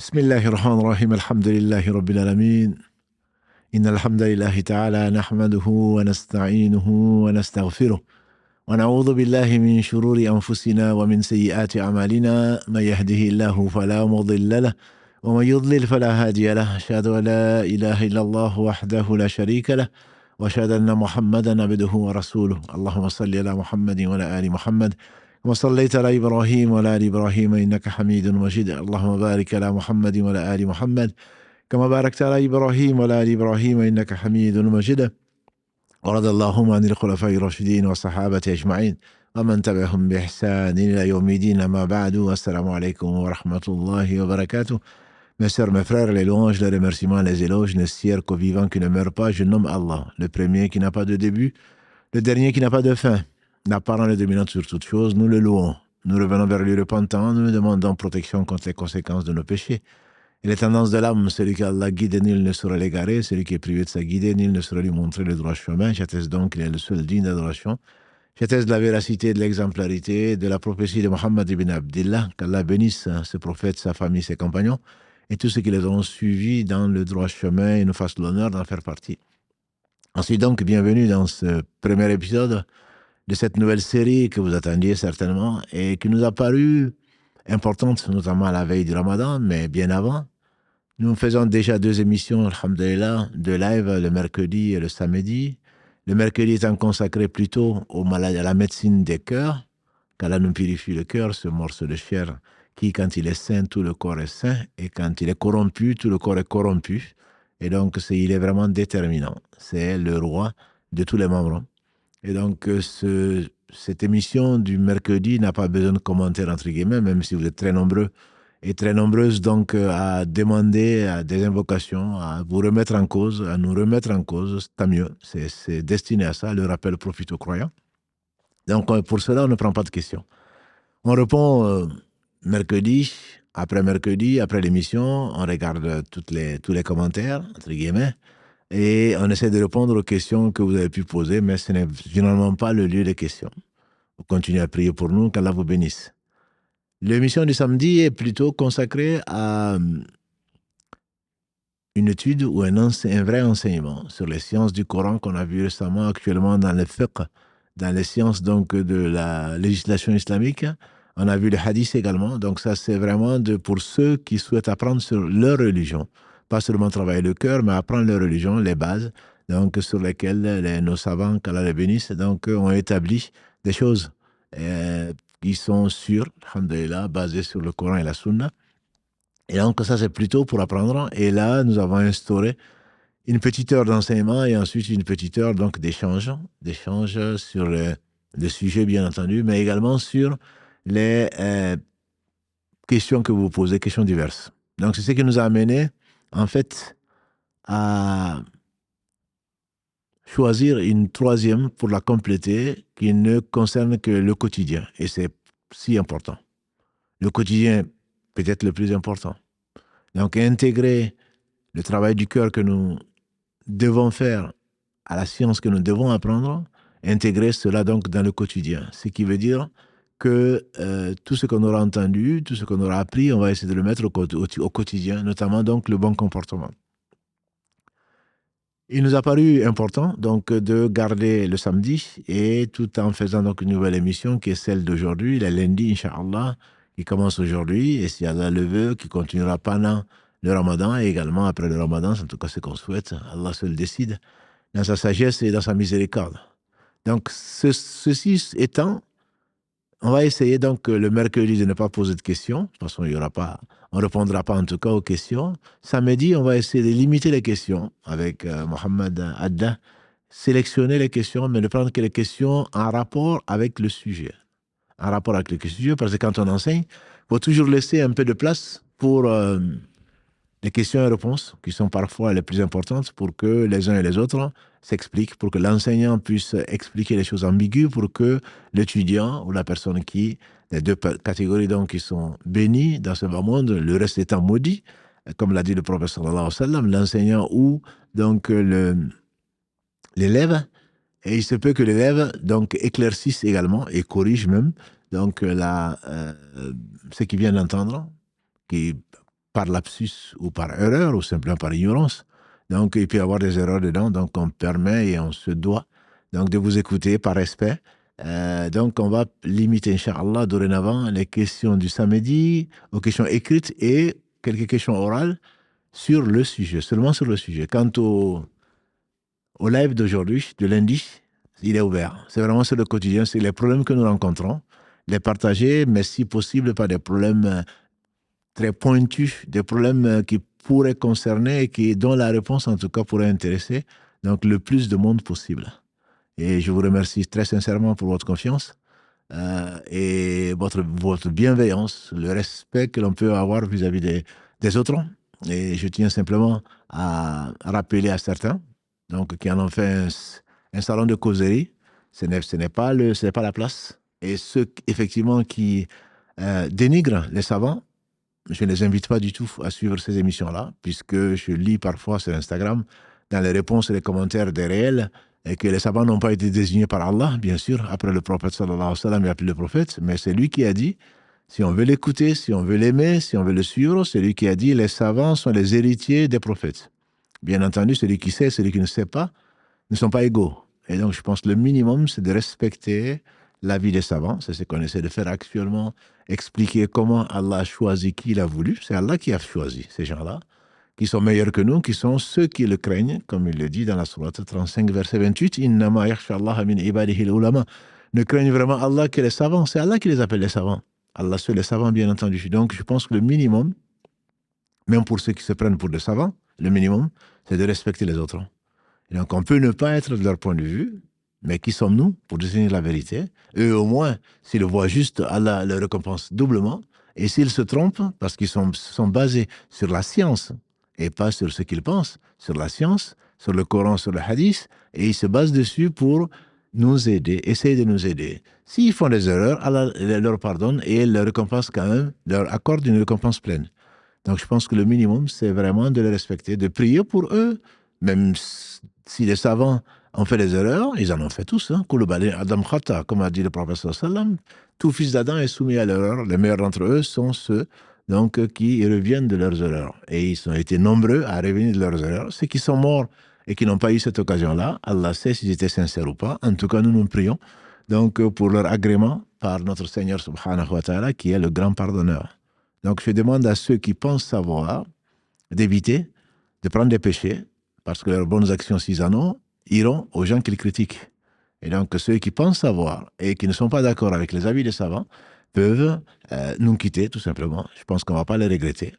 بسم الله الرحمن الرحيم الحمد لله رب العالمين إن الحمد لله تعالى نحمده ونستعينه ونستغفره ونعوذ بالله من شرور أنفسنا ومن سيئات أعمالنا من يهده الله فلا مضل له ومن يضلل فلا هادي له أشهد أن لا إله إلا الله وحده لا شريك له وأشهد أن محمدا عبده ورسوله اللهم صل على محمد وعلى آل محمد وصليت على إبراهيم وعلى آل إبراهيم إنك حميد مجيد اللهم بارك على محمد وعلى آل محمد كما باركت على إبراهيم وعلى آل إبراهيم إنك حميد مجيد ورضي اللهم عن الخلفاء الراشدين والصحابة أجمعين ومن تبعهم بإحسان إلى يوم الدين أما بعد السلام عليكم ورحمة الله وبركاته. Mes sœurs, mes frères, les louanges, les remerciements, les éloges ne sièrent qu'au vivant qui ne meurt pas. Je nomme Allah, le premier qui n'a pas de début, le dernier qui n'a pas de fin. L'apparent et dominant sur toute chose, nous le louons. Nous revenons vers lui repentant, nous lui demandons protection contre les conséquences de nos péchés. Et les tendances de l'âme, celui qu'Allah guide, nul ne saurait l'égarer, celui qui est privé de sa guidée, nul ne saurait lui montrer le droit chemin. J'atteste donc qu'il est le seul digne d'adoration. J'atteste de la véracité, de l'exemplarité, de la prophétie de Mohammed ibn Abdillah, qu'Allah bénisse ce prophète, sa famille, ses compagnons, et tous ceux qui les ont suivis dans le droit chemin et nous fassent l'honneur d'en faire partie. Ensuite donc, bienvenue dans ce premier épisode de cette nouvelle série que vous attendiez certainement et qui nous a paru importante, notamment à la veille du Ramadan, mais bien avant. Nous faisons déjà 2 émissions, alhamdulillah, de live le mercredi et le samedi. Le mercredi étant consacré plutôt à la médecine des cœurs, qu'Allah nous purifie le cœur, ce morceau de chair qui, quand il est sain, tout le corps est sain, et quand il est corrompu, tout le corps est corrompu. Et donc, il est vraiment déterminant. C'est le roi de tous les membres. Et donc, cette émission du mercredi n'a pas besoin de commentaires, entre guillemets, même si vous êtes très nombreux et très nombreuses donc à demander à des invocations, à vous remettre en cause, à nous remettre en cause, tant mieux. C'est destiné à ça, le rappel profite aux croyants. Donc, pour cela, on ne prend pas de questions. On répond mercredi, après l'émission, on regarde tous les commentaires, entre guillemets, et on essaie de répondre aux questions que vous avez pu poser, mais ce n'est généralement pas le lieu des questions. Vous continuez à prier pour nous, qu'Allah vous bénisse. L'émission du samedi est plutôt consacrée à une étude ou un vrai enseignement sur les sciences du Coran qu'on a vu récemment actuellement dans le fiqh, dans les sciences donc de la législation islamique. On a vu le hadith également. Donc ça, c'est vraiment pour ceux qui souhaitent apprendre sur leur religion. Pas seulement travailler le cœur, mais apprendre leur religion, les bases, donc sur lesquelles nos savants, qu'Allah les bénisse, donc ont établi des choses qui sont sûres, alhamdulillah, basées sur le Coran et la Sunna. Et donc ça, c'est plutôt pour apprendre. Et là, nous avons instauré une petite heure d'enseignement et ensuite une petite heure donc d'échange sur le sujet, bien entendu, mais également sur les questions que vous posez, questions diverses. Donc, c'est ce qui nous a amené, en fait, à choisir une troisième pour la compléter qui ne concerne que le quotidien. Et c'est si important. Le quotidien peut-être le plus important. Donc, intégrer le travail du cœur que nous devons faire à la science que nous devons apprendre, intégrer cela donc dans le quotidien. Ce qui veut dire que tout ce qu'on aura entendu, tout ce qu'on aura appris, on va essayer de le mettre au quotidien, notamment donc le bon comportement. Il nous a paru important donc de garder le samedi et tout en faisant donc une nouvelle émission qui est celle d'aujourd'hui, le lundi, Inch'Allah, qui commence aujourd'hui et si Allah le veut, qui continuera pendant le Ramadan et également après le Ramadan, c'est en tout cas ce qu'on souhaite, Allah seul décide, dans sa sagesse et dans sa miséricorde. Donc, ceci étant, on va essayer donc le mercredi de ne pas poser de questions, de toute façon on ne répondra pas en tout cas aux questions. Samedi, on va essayer de limiter les questions avec Mohamed Adda, sélectionner les questions, mais ne prendre que les questions en rapport avec le sujet. En rapport avec le sujet, parce que quand on enseigne, il faut toujours laisser un peu de place pour les questions et réponses, qui sont parfois les plus importantes pour que les uns et les autres s'expliquent, pour que l'enseignant puisse expliquer les choses ambiguës, pour que l'étudiant ou la personne les 2 catégories donc qui sont bénies dans ce bas monde, le reste étant maudit, comme l'a dit le prophète sallallahu alayhi wa sallam, l'enseignant ou donc l'élève, et il se peut que l'élève donc éclaircisse également et corrige même donc ce qu'il vient d'entendre, qui par lapsus ou par erreur ou simplement par ignorance. Donc, il peut y avoir des erreurs dedans. Donc, on permet et on se doit donc de vous écouter par respect. Donc, on va limiter, Inch'Allah, dorénavant, les questions du samedi aux questions écrites et quelques questions orales sur le sujet, seulement sur le sujet. Quant au live d'aujourd'hui, de lundi, il est ouvert. C'est vraiment sur le quotidien, c'est les problèmes que nous rencontrons, les partager, mais si possible, pas des problèmes très pointus, des problèmes qui pourraient concerner et dont la réponse, en tout cas, pourrait intéresser donc le plus de monde possible. Et je vous remercie très sincèrement pour votre confiance et votre bienveillance, le respect que l'on peut avoir vis-à-vis des autres. Et je tiens simplement à rappeler à certains donc, qui en ont fait un salon de causerie. Ce n'est pas la place. Et ceux, effectivement, qui dénigrent les savants, je ne les invite pas du tout à suivre ces émissions-là, puisque je lis parfois sur Instagram, dans les réponses et les commentaires des réels, et que les savants n'ont pas été désignés par Allah, bien sûr, après le prophète sallallahu alayhi wa sallam, il n'y a plus le prophète, mais c'est lui qui a dit, si on veut l'écouter, si on veut l'aimer, si on veut le suivre, c'est lui qui a dit, les savants sont les héritiers des prophètes. Bien entendu, celui qui sait, celui qui ne sait pas, ne sont pas égaux. Et donc, je pense que le minimum, c'est de respecter l'avis des savants. C'est ce qu'on essaie de faire actuellement, expliquer comment Allah a choisi qui il a voulu. C'est Allah qui a choisi ces gens-là, qui sont meilleurs que nous, qui sont ceux qui le craignent, comme il le dit dans la sourate 35, verset 28, « Innama yakhsha Allah min ibadihi al-ulama » Ne craignent vraiment Allah que les savants. C'est Allah qui les appelle les savants. Allah seul les savants, bien entendu. Donc, je pense que le minimum, même pour ceux qui se prennent pour des savants, le minimum, c'est de respecter les autres. Et donc, on peut ne pas être de leur point de vue, mais qui sommes-nous pour définir la vérité? Eux, au moins, s'ils le voient juste, Allah le récompense doublement. Et s'ils se trompent, parce qu'ils sont basés sur la science, et pas sur ce qu'ils pensent, sur la science, sur le Coran, sur le hadith, et ils se basent dessus pour nous aider, essayer de nous aider. S'ils font des erreurs, Allah leur pardonne et leur récompense quand même, leur accorde une récompense pleine. Donc, je pense que le minimum, c'est vraiment de les respecter, de prier pour eux, même si les savants ont fait des erreurs, ils en ont fait tous. Adam Khata, comme a dit le prophète sallam, tout fils d'Adam est soumis à l'erreur. Les meilleurs d'entre eux sont ceux donc, qui reviennent de leurs erreurs. Et ils ont été nombreux à revenir de leurs erreurs. Ceux qui sont morts et qui n'ont pas eu cette occasion-là, Allah sait s'ils étaient sincères ou pas. En tout cas, nous prions donc, pour leur agrément par notre Seigneur subhanahu wa ta'ala, qui est le grand pardonneur. Donc, je demande à ceux qui pensent savoir d'éviter de prendre des péchés, parce que leurs bonnes actions, s'ils en ont, iront aux gens qui les critiquent. Et donc, ceux qui pensent savoir et qui ne sont pas d'accord avec les avis des savants peuvent nous quitter, tout simplement. Je pense qu'on ne va pas les regretter.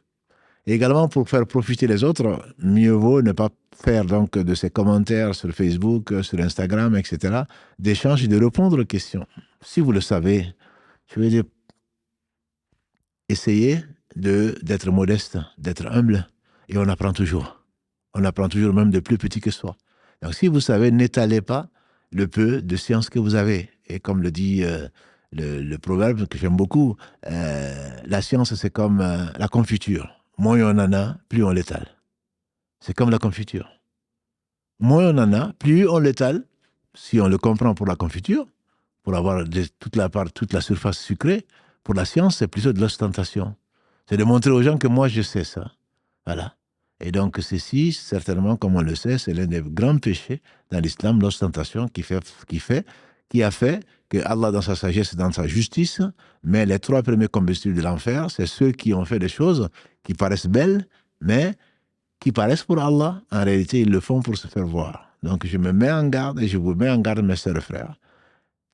Et également, pour faire profiter les autres, mieux vaut ne pas faire donc de ces commentaires sur Facebook, sur Instagram, etc., d'échanges et de répondre aux questions. Si vous le savez, je veux dire, essayez d'être modeste, d'être humble, et on apprend toujours. On apprend toujours même de plus petit que soi. Donc si vous savez, n'étalez pas le peu de science que vous avez. Et comme le dit le proverbe que j'aime beaucoup, la science c'est comme la confiture. Moins on en a, plus on l'étale. C'est comme la confiture. Moins on en a, plus on l'étale, si on le comprend pour la confiture, pour avoir toute la surface sucrée. Pour la science, c'est plutôt de l'ostentation. C'est de montrer aux gens que moi, je sais ça. Voilà. Et donc, ceci, certainement, comme on le sait, c'est l'un des grands péchés dans l'islam, l'ostentation, qui a fait que Allah, dans sa sagesse et dans sa justice, met les 3 premiers combustibles de l'enfer, c'est ceux qui ont fait des choses qui paraissent belles, mais qui paraissent pour Allah. En réalité, ils le font pour se faire voir. Donc, je me mets en garde et je vous mets en garde, mes sœurs et frères.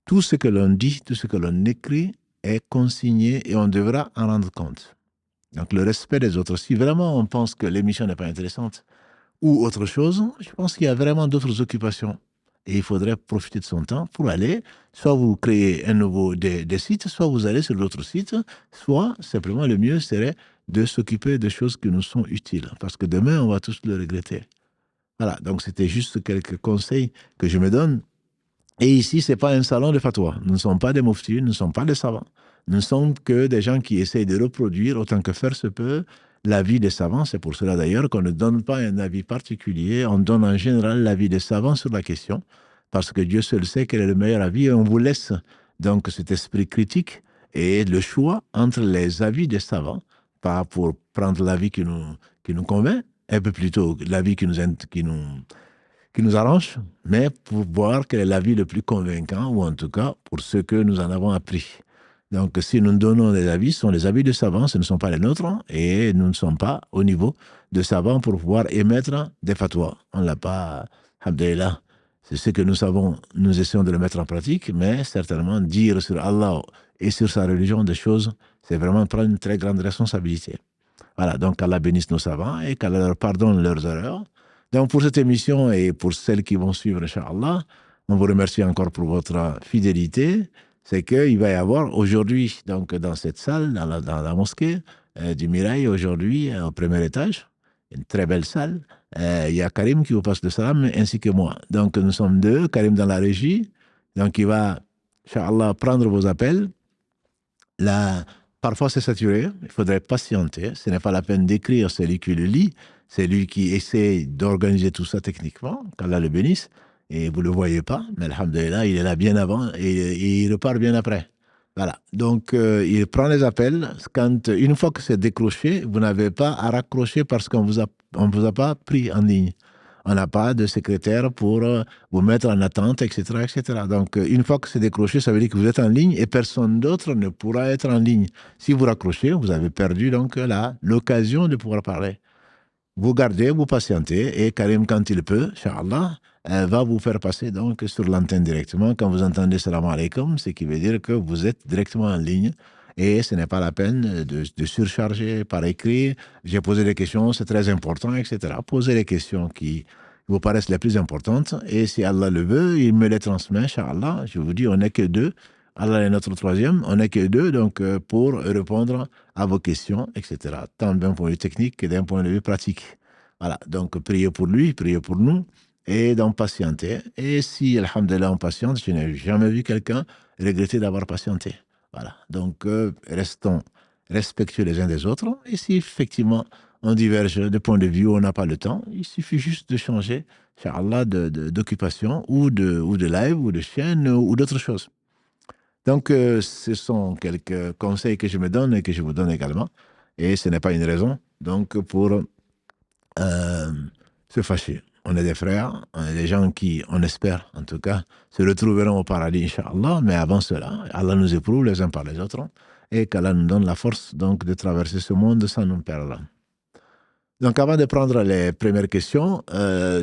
Tout ce que l'on dit, tout ce que l'on écrit est consigné et on devra en rendre compte. Donc, le respect des autres. Si vraiment on pense que l'émission n'est pas intéressante ou autre chose, je pense qu'il y a vraiment d'autres occupations. Et il faudrait profiter de son temps pour aller, soit vous créez des sites, soit vous allez sur d'autres sites, soit simplement le mieux serait de s'occuper de choses qui nous sont utiles. Parce que demain, on va tous le regretter. Voilà, donc c'était juste quelques conseils que je me donne. Et ici, ce n'est pas un salon de fatwa. Nous ne sommes pas des muftis, nous ne sommes pas des savants. Nous ne sommes que des gens qui essayent de reproduire, autant que faire se peut, l'avis des savants. C'est pour cela d'ailleurs qu'on ne donne pas un avis particulier, on donne en général l'avis des savants sur la question, parce que Dieu seul sait quel est le meilleur avis, et on vous laisse donc cet esprit critique et le choix entre les avis des savants pas pour prendre la vie qui nous convient, un peu plutôt la vie qui nous arrange, mais pour voir quelle est la vie le plus convaincant, ou en tout cas pour ce que nous en avons appris. Donc, si nous donnons des avis, ce sont les avis de savants, ce ne sont pas les nôtres, et nous ne sommes pas au niveau de savants pour pouvoir émettre des fatwas. On ne l'a pas, alhamdoulilah. C'est ce que nous savons, nous essayons de le mettre en pratique, mais certainement dire sur Allah et sur sa religion des choses, c'est vraiment prendre une très grande responsabilité. Voilà, donc Allah bénisse nos savants et qu'Allah leur pardonne leurs erreurs. Donc pour cette émission et pour celles qui vont suivre, Inch'Allah, on vous remercie encore pour votre fidélité. C'est qu'il va y avoir aujourd'hui, donc dans cette salle, dans la mosquée du Mirail, aujourd'hui, au premier étage, une très belle salle, il y a Karim qui vous passe le salam, ainsi que moi. Donc nous sommes deux, Karim dans la régie, donc il va, Inch'Allah, prendre vos appels. Parfois c'est saturé, il faudrait patienter, ce n'est pas la peine d'écrire celui qui le lit, c'est lui qui essaie d'organiser tout ça techniquement, qu'Allah le bénisse, et vous ne le voyez pas, mais alhamdoulilah, il est là bien avant et il repart bien après. Voilà, donc il prend les appels, une fois que c'est décroché, vous n'avez pas à raccrocher parce qu'on ne vous a pas pris en ligne. On n'a pas de secrétaire pour vous mettre en attente, etc., etc. Donc, une fois que c'est décroché, ça veut dire que vous êtes en ligne et personne d'autre ne pourra être en ligne. Si vous raccrochez, vous avez perdu donc l'occasion de pouvoir parler. Vous gardez, vous patientez et Karim, quand il peut, Inch'Allah, va vous faire passer donc sur l'antenne directement. Quand vous entendez salam alaikum, ce qui veut dire que vous êtes directement en ligne. Et ce n'est pas la peine de surcharger par écrit. J'ai posé des questions, c'est très important, etc. Posez les questions qui vous paraissent les plus importantes. Et si Allah le veut, il me les transmet, Inch'Allah. Je vous dis, on n'est que deux. Allah est notre troisième. On n'est que deux, donc, pour répondre à vos questions, etc. Tant d'un point de vue technique que d'un point de vue pratique. Voilà. Donc, priez pour lui, priez pour nous. Et donc, patienter. Et si, alhamdoulilah, on patiente, je n'ai jamais vu quelqu'un regretter d'avoir patienté. Voilà, donc restons respectueux les uns des autres. Et si effectivement on diverge de point de vue, on n'a pas le temps, il suffit juste de changer, Inch'Allah, d'occupation ou de live ou de chaîne ou d'autres choses. Donc ce sont quelques conseils que je me donne et que je vous donne également. Et ce n'est pas une raison donc pour se fâcher. On est des frères, on est des gens qui, on espère en tout cas, se retrouveront au paradis, Inch'Allah, mais avant cela, Allah nous éprouve les uns par les autres et qu'Allah nous donne la force donc de traverser ce monde sans nous perdre. Donc avant de prendre les premières questions,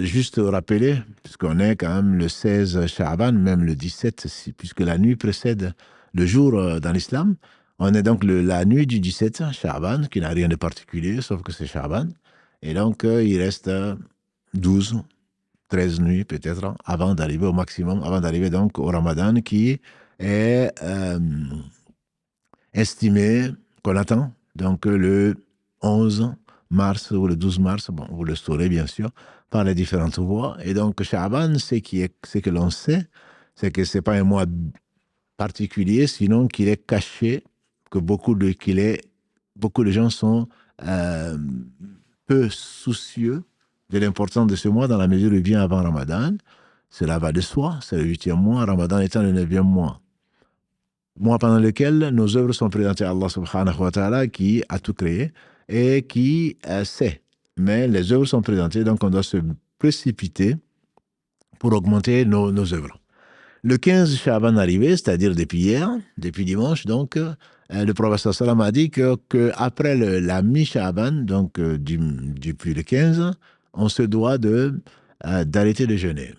juste rappeler, puisqu'on est quand même le 16 Sha'ban, même le 17, puisque la nuit précède le jour dans l'islam, on est donc la nuit du 17 Sha'ban, qui n'a rien de particulier, sauf que c'est Sha'ban. Et donc, il reste 12, 13 nuits peut-être avant d'arriver au maximum, avant d'arriver donc au Ramadan qui est estimé, qu'on attend, donc le 11 mars ou le 12 mars, bon, vous le saurez bien sûr, par les différentes voies. Et donc, Sha'ban, ce que l'on sait, c'est que ce n'est pas un mois particulier, sinon qu'il est caché, que beaucoup de gens sont peu soucieux de l'importance de ce mois dans la mesure où il vient avant Ramadan. Cela va de soi, c'est le 8e mois, Ramadan étant le 9e mois. Mois pendant lequel nos œuvres sont présentées à Allah subhanahu wa ta'ala qui a tout créé et qui sait. Mais les œuvres sont présentées, donc on doit se précipiter pour augmenter nos œuvres. Le 15 Sha'ban arrivé, c'est-à-dire depuis hier, depuis dimanche, donc, le prophète sallam a dit qu'après la mi-Sha'ban, donc depuis le 15, on se doit d'arrêter de jeûner.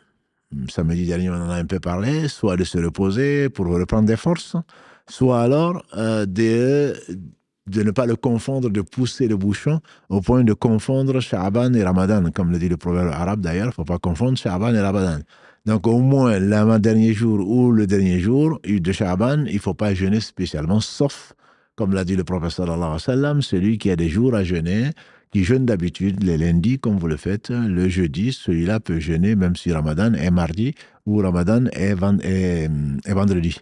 Samedi dernier, on en a un peu parlé, soit de se reposer pour reprendre des forces, soit alors de ne pas le confondre, de pousser le bouchon au point de confondre Sha'ban et Ramadan. Comme le dit le proverbe arabe d'ailleurs, il ne faut pas confondre Sha'ban et Ramadan. Donc au moins le dernier jour ou le dernier jour de Sha'ban, il ne faut pas jeûner spécialement, sauf, comme l'a dit le prophète sallallahu alayhi wa sallam, celui qui a des jours à jeûner, qui jeûne d'habitude les lundis comme vous le faites, le jeudi, celui-là peut jeûner même si Ramadan est mardi ou Ramadan est vendredi.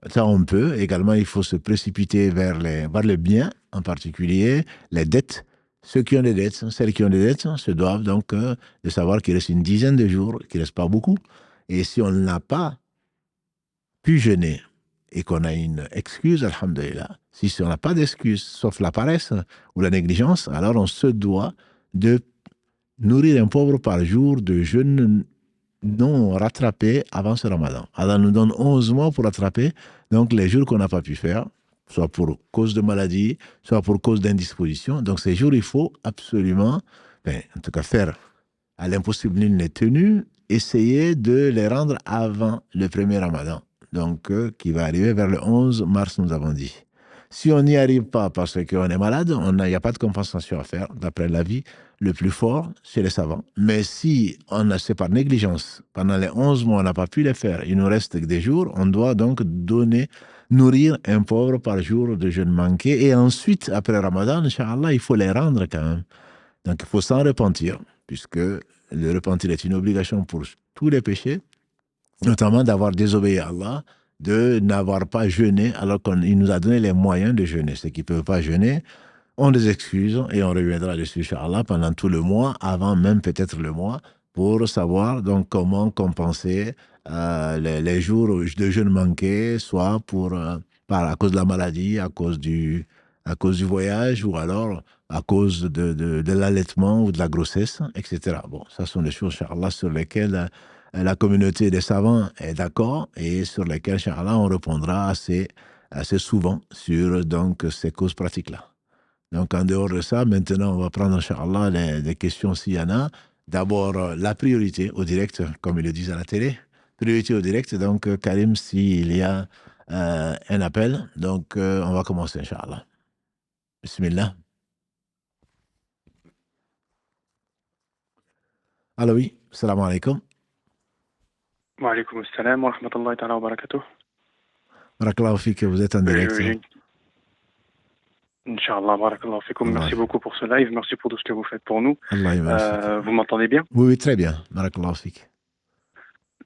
Ça on peut. Également, il faut se précipiter vers le bien, en particulier les dettes. Ceux qui ont des dettes, celles qui ont des dettes, se doivent donc de savoir qu'il reste une dizaine de jours, qu'il ne reste pas beaucoup. Et si on n'a pas pu jeûner et qu'on a une excuse, alhamdulillah, si on n'a pas d'excuse, sauf la paresse ou la négligence, alors on se doit de nourrir un pauvre par jour de jeûne non rattrapés avant ce ramadan. Allah nous donne 11 mois pour rattraper donc les jours qu'on n'a pas pu faire, soit pour cause de maladie, soit pour cause d'indisposition. Donc ces jours, il faut absolument, en tout cas faire à l'impossible nul n'est tenu, essayer de les rendre avant le premier ramadan, donc qui va arriver vers le 11 mars, nous avons dit. Si on n'y arrive pas parce qu'on est malade, il n'y a pas de compensation à faire, d'après l'avis le plus fort chez les savants. Mais si on a, c'est par négligence, pendant les 11 mois, on n'a pas pu les faire, il nous reste des jours, on doit donc nourrir un pauvre par jour de jeûne manqué. Et ensuite, après Ramadan, Inch'Allah, il faut les rendre quand même. Donc, il faut s'en repentir, puisque le repentir est une obligation pour tous les péchés, notamment d'avoir désobéi à Allah, de n'avoir pas jeûné alors qu'il nous a donné les moyens de jeûner. Ceux qui ne peuvent pas jeûner ont des excuses et on reviendra dessus, Inch'Allah, pendant tout le mois, avant même peut-être le mois, pour savoir donc comment compenser les jours de jeûne manqués, soit à cause de la maladie, à cause du voyage, ou alors à cause de l'allaitement ou de la grossesse, etc. Bon, ça sont des choses, Inch'Allah, sur lesquelles la communauté des savants est d'accord et sur lesquelles, Inch'Allah, on répondra assez souvent sur donc, ces causes pratiques-là. Donc, en dehors de ça, maintenant, on va prendre, Inch'Allah, les questions s'il y en a. D'abord, la priorité au direct, comme ils le disent à la télé. Priorité au direct. Donc, Karim, s'il y a un appel, donc on va commencer, Inch'Allah. Bismillah. Alors oui, salam alaikum. Wa alaikum assalam wa rahmatullahi ta'ala wa barakatuh. Barakallahu fik, vous êtes en direct. Inch'Allah, barakallahu fikum. Merci beaucoup pour ce live, merci pour tout ce que vous faites pour nous. Allah vous m'entendez bien? Oui, très bien. Barakallahu fik.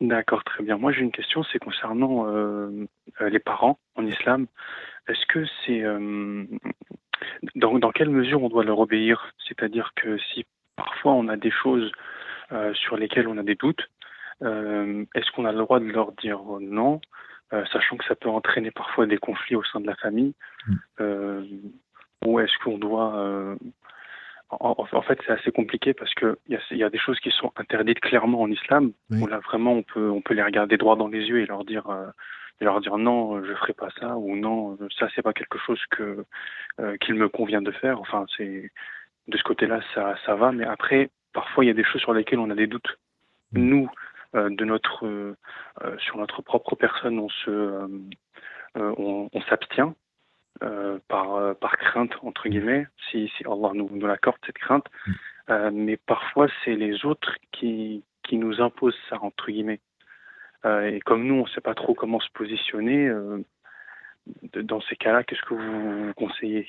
D'accord, très bien. Moi, j'ai une question, c'est concernant les parents en islam. Est-ce que c'est... dans quelle mesure on doit leur obéir? C'est-à-dire que si parfois on a des choses sur lesquelles on a des doutes, est-ce qu'on a le droit de leur dire non, sachant que ça peut entraîner parfois des conflits au sein de la famille, ou est-ce qu'on doit... En fait, c'est assez compliqué parce qu'il y a des choses qui sont interdites clairement en islam, où là vraiment on peut les regarder droit dans les yeux et leur dire non, je ferai pas ça, ou non, ça c'est pas quelque chose qu'il me convient de faire. Enfin, c'est de ce côté-là ça va, mais après parfois il y a des choses sur lesquelles on a des doutes. Nous, sur notre propre personne, on s'abstient. Par crainte, entre guillemets, si Allah nous l'accorde, cette crainte. Mais parfois, c'est les autres qui nous imposent ça, entre guillemets. Et comme nous, on ne sait pas trop comment se positionner, dans ces cas-là, qu'est-ce que vous conseillez?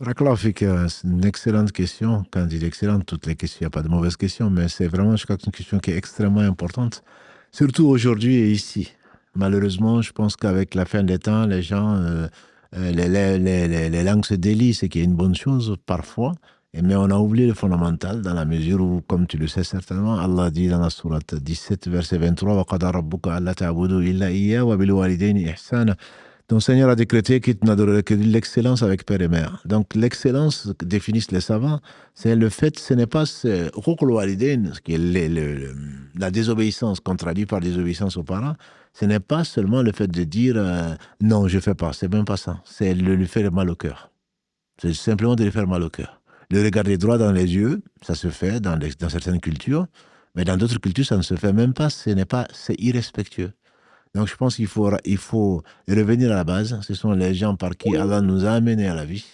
C'est une excellente question. Quand je dis excellente, toutes les questions, il n'y a pas de mauvaise question, mais c'est vraiment, je crois, une question qui est extrêmement importante, surtout aujourd'hui et ici. Malheureusement, je pense qu'avec la fin des temps, les gens... les langues se délient, ce qui est une bonne chose parfois, mais on a oublié le fondamental dans la mesure où, comme tu le sais certainement, Allah dit dans la sourate 17, verset 23, وَقَضَى رَبُّكَ أَلَّا تَعْبُدُوا إِلَّا إِيَّاهُ وَبِالْوَالِدَيْنِ إِحْسَانًا. Ton Seigneur a décrété qu'il n'adorerait que l'excellence avec père et mère. Donc l'excellence que définissent les savants, c'est le fait, ce n'est pas ce qui est la désobéissance, contradite par désobéissance aux parents. Ce n'est pas seulement le fait de dire non, je ne fais pas, c'est même pas ça. C'est de lui faire mal au cœur. C'est simplement de lui faire mal au cœur. Le regarder droit dans les yeux, ça se fait dans certaines cultures, mais dans d'autres cultures, ça ne se fait même pas. C'est irrespectueux. Donc je pense qu'il faut revenir à la base. Ce sont les gens par qui Allah nous a amenés à la vie.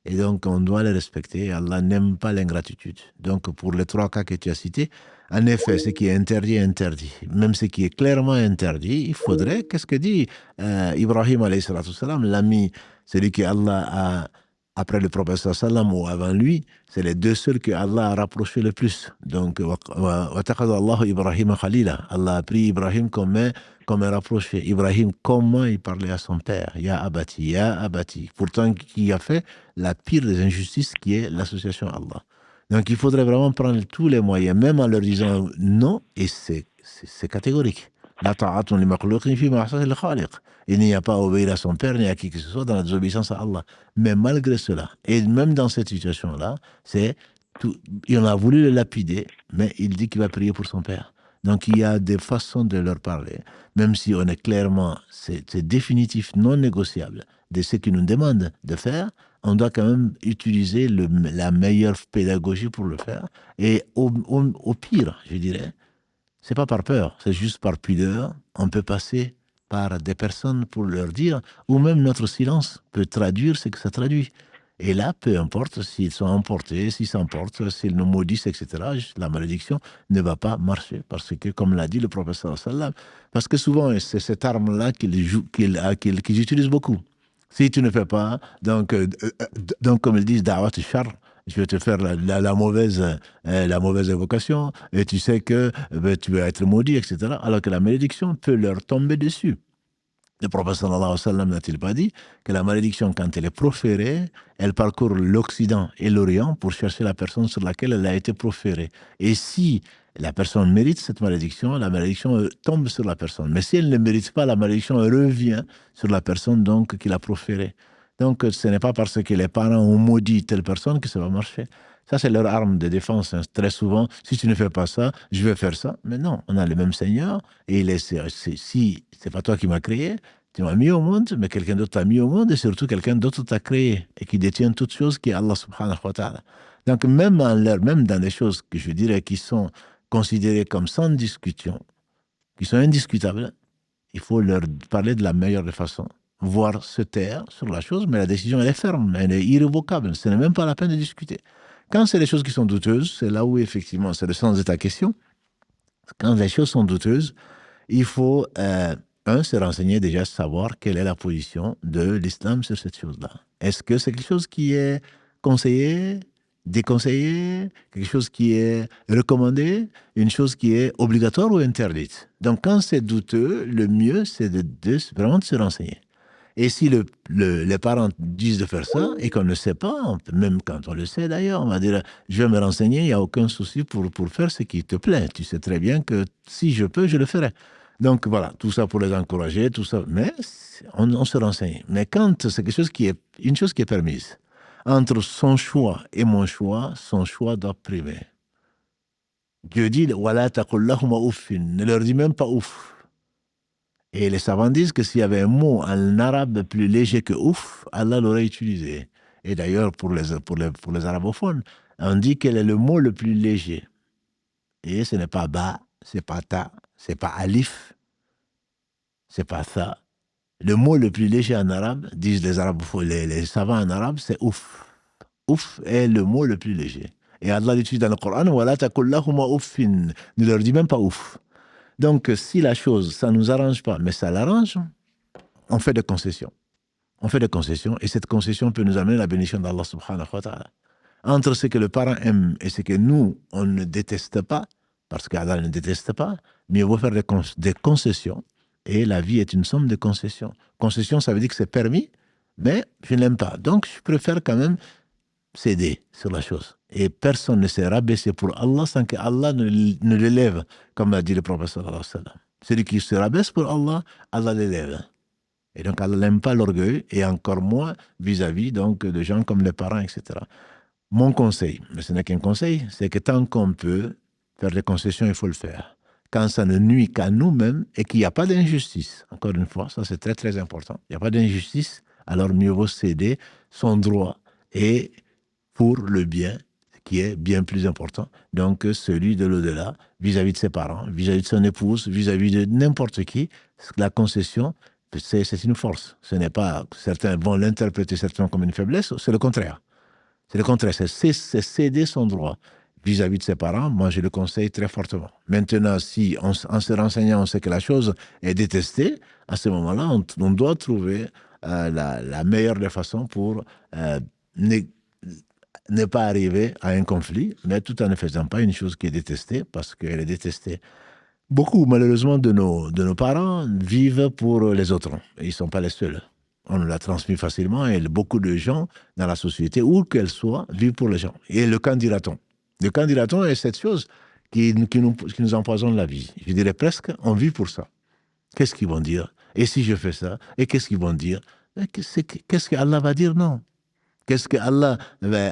Et donc on doit les respecter. Allah n'aime pas l'ingratitude. Donc pour les 3 cas que tu as cités, en effet, ce qui est interdit est interdit. Même ce qui est clairement interdit, il faudrait, qu'est-ce que dit Ibrahim alayhi salatu salam, l'ami, celui que Allah a, après le prophète sallam ou avant lui, c'est les 2 seuls que Allah a rapprochés le plus. Donc, وَتَخَذَ اللَّهُ إِبْرَاهِيمَ خَلِيلًا. Allah a pris Ibrahim comme un rapproché. Ibrahim, comment il parlait à son père? Ya abati, ya abati. Pourtant, qui a fait la pire des injustices qui est l'association à Allah. Donc, il faudrait vraiment prendre tous les moyens, même en leur disant non, et c'est catégorique. La ta'atun li makhluqin fi ma'siyati al-khaliq. Il n'y a pas à obéir à son père ni à qui que ce soit dans la désobéissance à Allah. Mais malgré cela, et même dans cette situation-là, c'est tout, il en a voulu le lapider, mais il dit qu'il va prier pour son père. Donc il y a des façons de leur parler, même si on est clairement, c'est définitif, non négociable de ce qu'ils nous demandent de faire, on doit quand même utiliser la meilleure pédagogie pour le faire. Et au pire, je dirais, c'est pas par peur, c'est juste par pudeur. On peut passer par des personnes pour leur dire, ou même notre silence peut traduire ce que ça traduit. Et là, peu importe s'ils sont emportés, s'ils s'emportent, s'ils nous maudissent, etc., la malédiction ne va pas marcher. Parce que, comme l'a dit le professeur sallam, parce que souvent, c'est cette arme-là qu'ils utilisent beaucoup. Si tu ne fais pas, donc comme ils disent, da'wat shar, je vais te faire la mauvaise évocation, et tu sais que tu vas être maudit, etc. Alors que la malédiction peut leur tomber dessus. Le prophète sallallahu alayhi wa sallam n'a-t-il pas dit que la malédiction, quand elle est proférée, elle parcourt l'Occident et l'Orient pour chercher la personne sur laquelle elle a été proférée. Et si la personne mérite cette malédiction, la malédiction tombe sur la personne. Mais si elle ne mérite pas, la malédiction revient sur la personne donc qui l'a proférée. Donc ce n'est pas parce que les parents ont maudit telle personne que ça va marcher. Ça, c'est leur arme de défense. Hein. Très souvent, si tu ne fais pas ça, je vais faire ça. Mais non, on a le même Seigneur. Et si c'est pas toi qui m'as créé, tu m'as mis au monde, mais quelqu'un d'autre t'a mis au monde, et surtout quelqu'un d'autre t'a créé, et qui détient toutes choses, qui est Allah subhanahu wa ta'ala. Donc même dans des choses que je dirais qui sont considérées comme sans discussion, qui sont indiscutables, il faut leur parler de la meilleure des façons. Voire se taire sur la chose, mais la décision, elle est ferme, elle est irrévocable. Ce n'est même pas la peine de discuter. Quand c'est les choses qui sont douteuses, c'est là où effectivement, c'est le sens de ta question. Quand les choses sont douteuses, il faut, se renseigner déjà, savoir quelle est la position de l'islam sur cette chose-là. Est-ce que c'est quelque chose qui est conseillé, déconseillé, quelque chose qui est recommandé, une chose qui est obligatoire ou interdite? Donc quand c'est douteux, le mieux, c'est de vraiment de se renseigner. Et si les parents disent de faire ça et qu'on ne sait pas, même quand on le sait d'ailleurs, on va dire, je vais me renseigner, il n'y a aucun souci pour faire ce qui te plaît. Tu sais très bien que si je peux, je le ferai. Donc voilà, tout ça pour les encourager, tout ça. Mais on se renseigne. Mais quand c'est une chose qui est permise, entre son choix et mon choix, son choix doit primer. Dieu dit, Wala taqul lahuma uffin, ne leur dis même pas ouf. Et les savants disent que s'il y avait un mot en arabe plus léger que ouf, Allah l'aurait utilisé. Et d'ailleurs, pour les arabophones, on dit quel est le mot le plus léger. Et ce n'est pas ba, c'est pas ta, c'est pas alif, c'est pas ça. Le mot le plus léger en arabe, disent les arabophones, les savants en arabe, c'est ouf. Ouf est le mot le plus léger. Et Allah l'utilise dans le Coran, Wala taqul lahuma uffin, ne leur dis même pas ouf. Donc, si la chose, ça ne nous arrange pas, mais ça l'arrange, on fait des concessions. On fait des concessions, et cette concession peut nous amener la bénédiction d'Allah subhanahu wa ta'ala. Entre ce que le parent aime et ce que nous, on ne déteste pas, parce qu'Allah ne déteste pas, mieux vaut faire des concessions, et la vie est une somme de concessions. Concession, ça veut dire que c'est permis, mais je n'aime pas. Donc, je préfère quand même céder sur la chose. Et personne ne s'est rabaissé pour Allah sans que Allah ne l'élève, comme l'a dit le prophète sallallahu alayhi wa sallam. Celui qui se rabaisse pour Allah, Allah l'élève. Et donc Allah n'aime pas l'orgueil, et encore moins vis-à-vis donc de gens comme les parents, etc. Mon conseil, mais ce n'est qu'un conseil, c'est que tant qu'on peut faire des concessions, il faut le faire. Quand ça ne nuit qu'à nous-mêmes et qu'il n'y a pas d'injustice, encore une fois, ça c'est très très important, il n'y a pas d'injustice, alors mieux vaut céder son droit et pour le bien qui est bien plus important, donc celui de l'au-delà, vis-à-vis de ses parents, vis-à-vis de son épouse, vis-à-vis de n'importe qui, la concession, c'est une force. Ce n'est pas, certains vont l'interpréter certainement comme une faiblesse, c'est le contraire. C'est le contraire, c'est céder son droit vis-à-vis de ses parents, moi je le conseille très fortement. Maintenant, si en se renseignant, on sait que la chose est détestée, à ce moment-là, on doit trouver la meilleure des façons pour ne pas arriver à un conflit, mais tout en ne faisant pas une chose qui est détestée, parce qu'elle est détestée. Beaucoup, malheureusement, de nos parents vivent pour les autres. Et ils ne sont pas les seuls. On nous l'a transmis facilement, et beaucoup de gens dans la société, où qu'elle soit, vivent pour les gens. Et le candidaton. Le candidaton est cette chose qui nous empoisonne la vie. Je dirais presque, on vit pour ça. Qu'est-ce qu'ils vont dire? Et si je fais ça? Et qu'est-ce qu'ils vont dire? Qu'est-ce que Allah va dire? Non. Qu'est-ce que Allah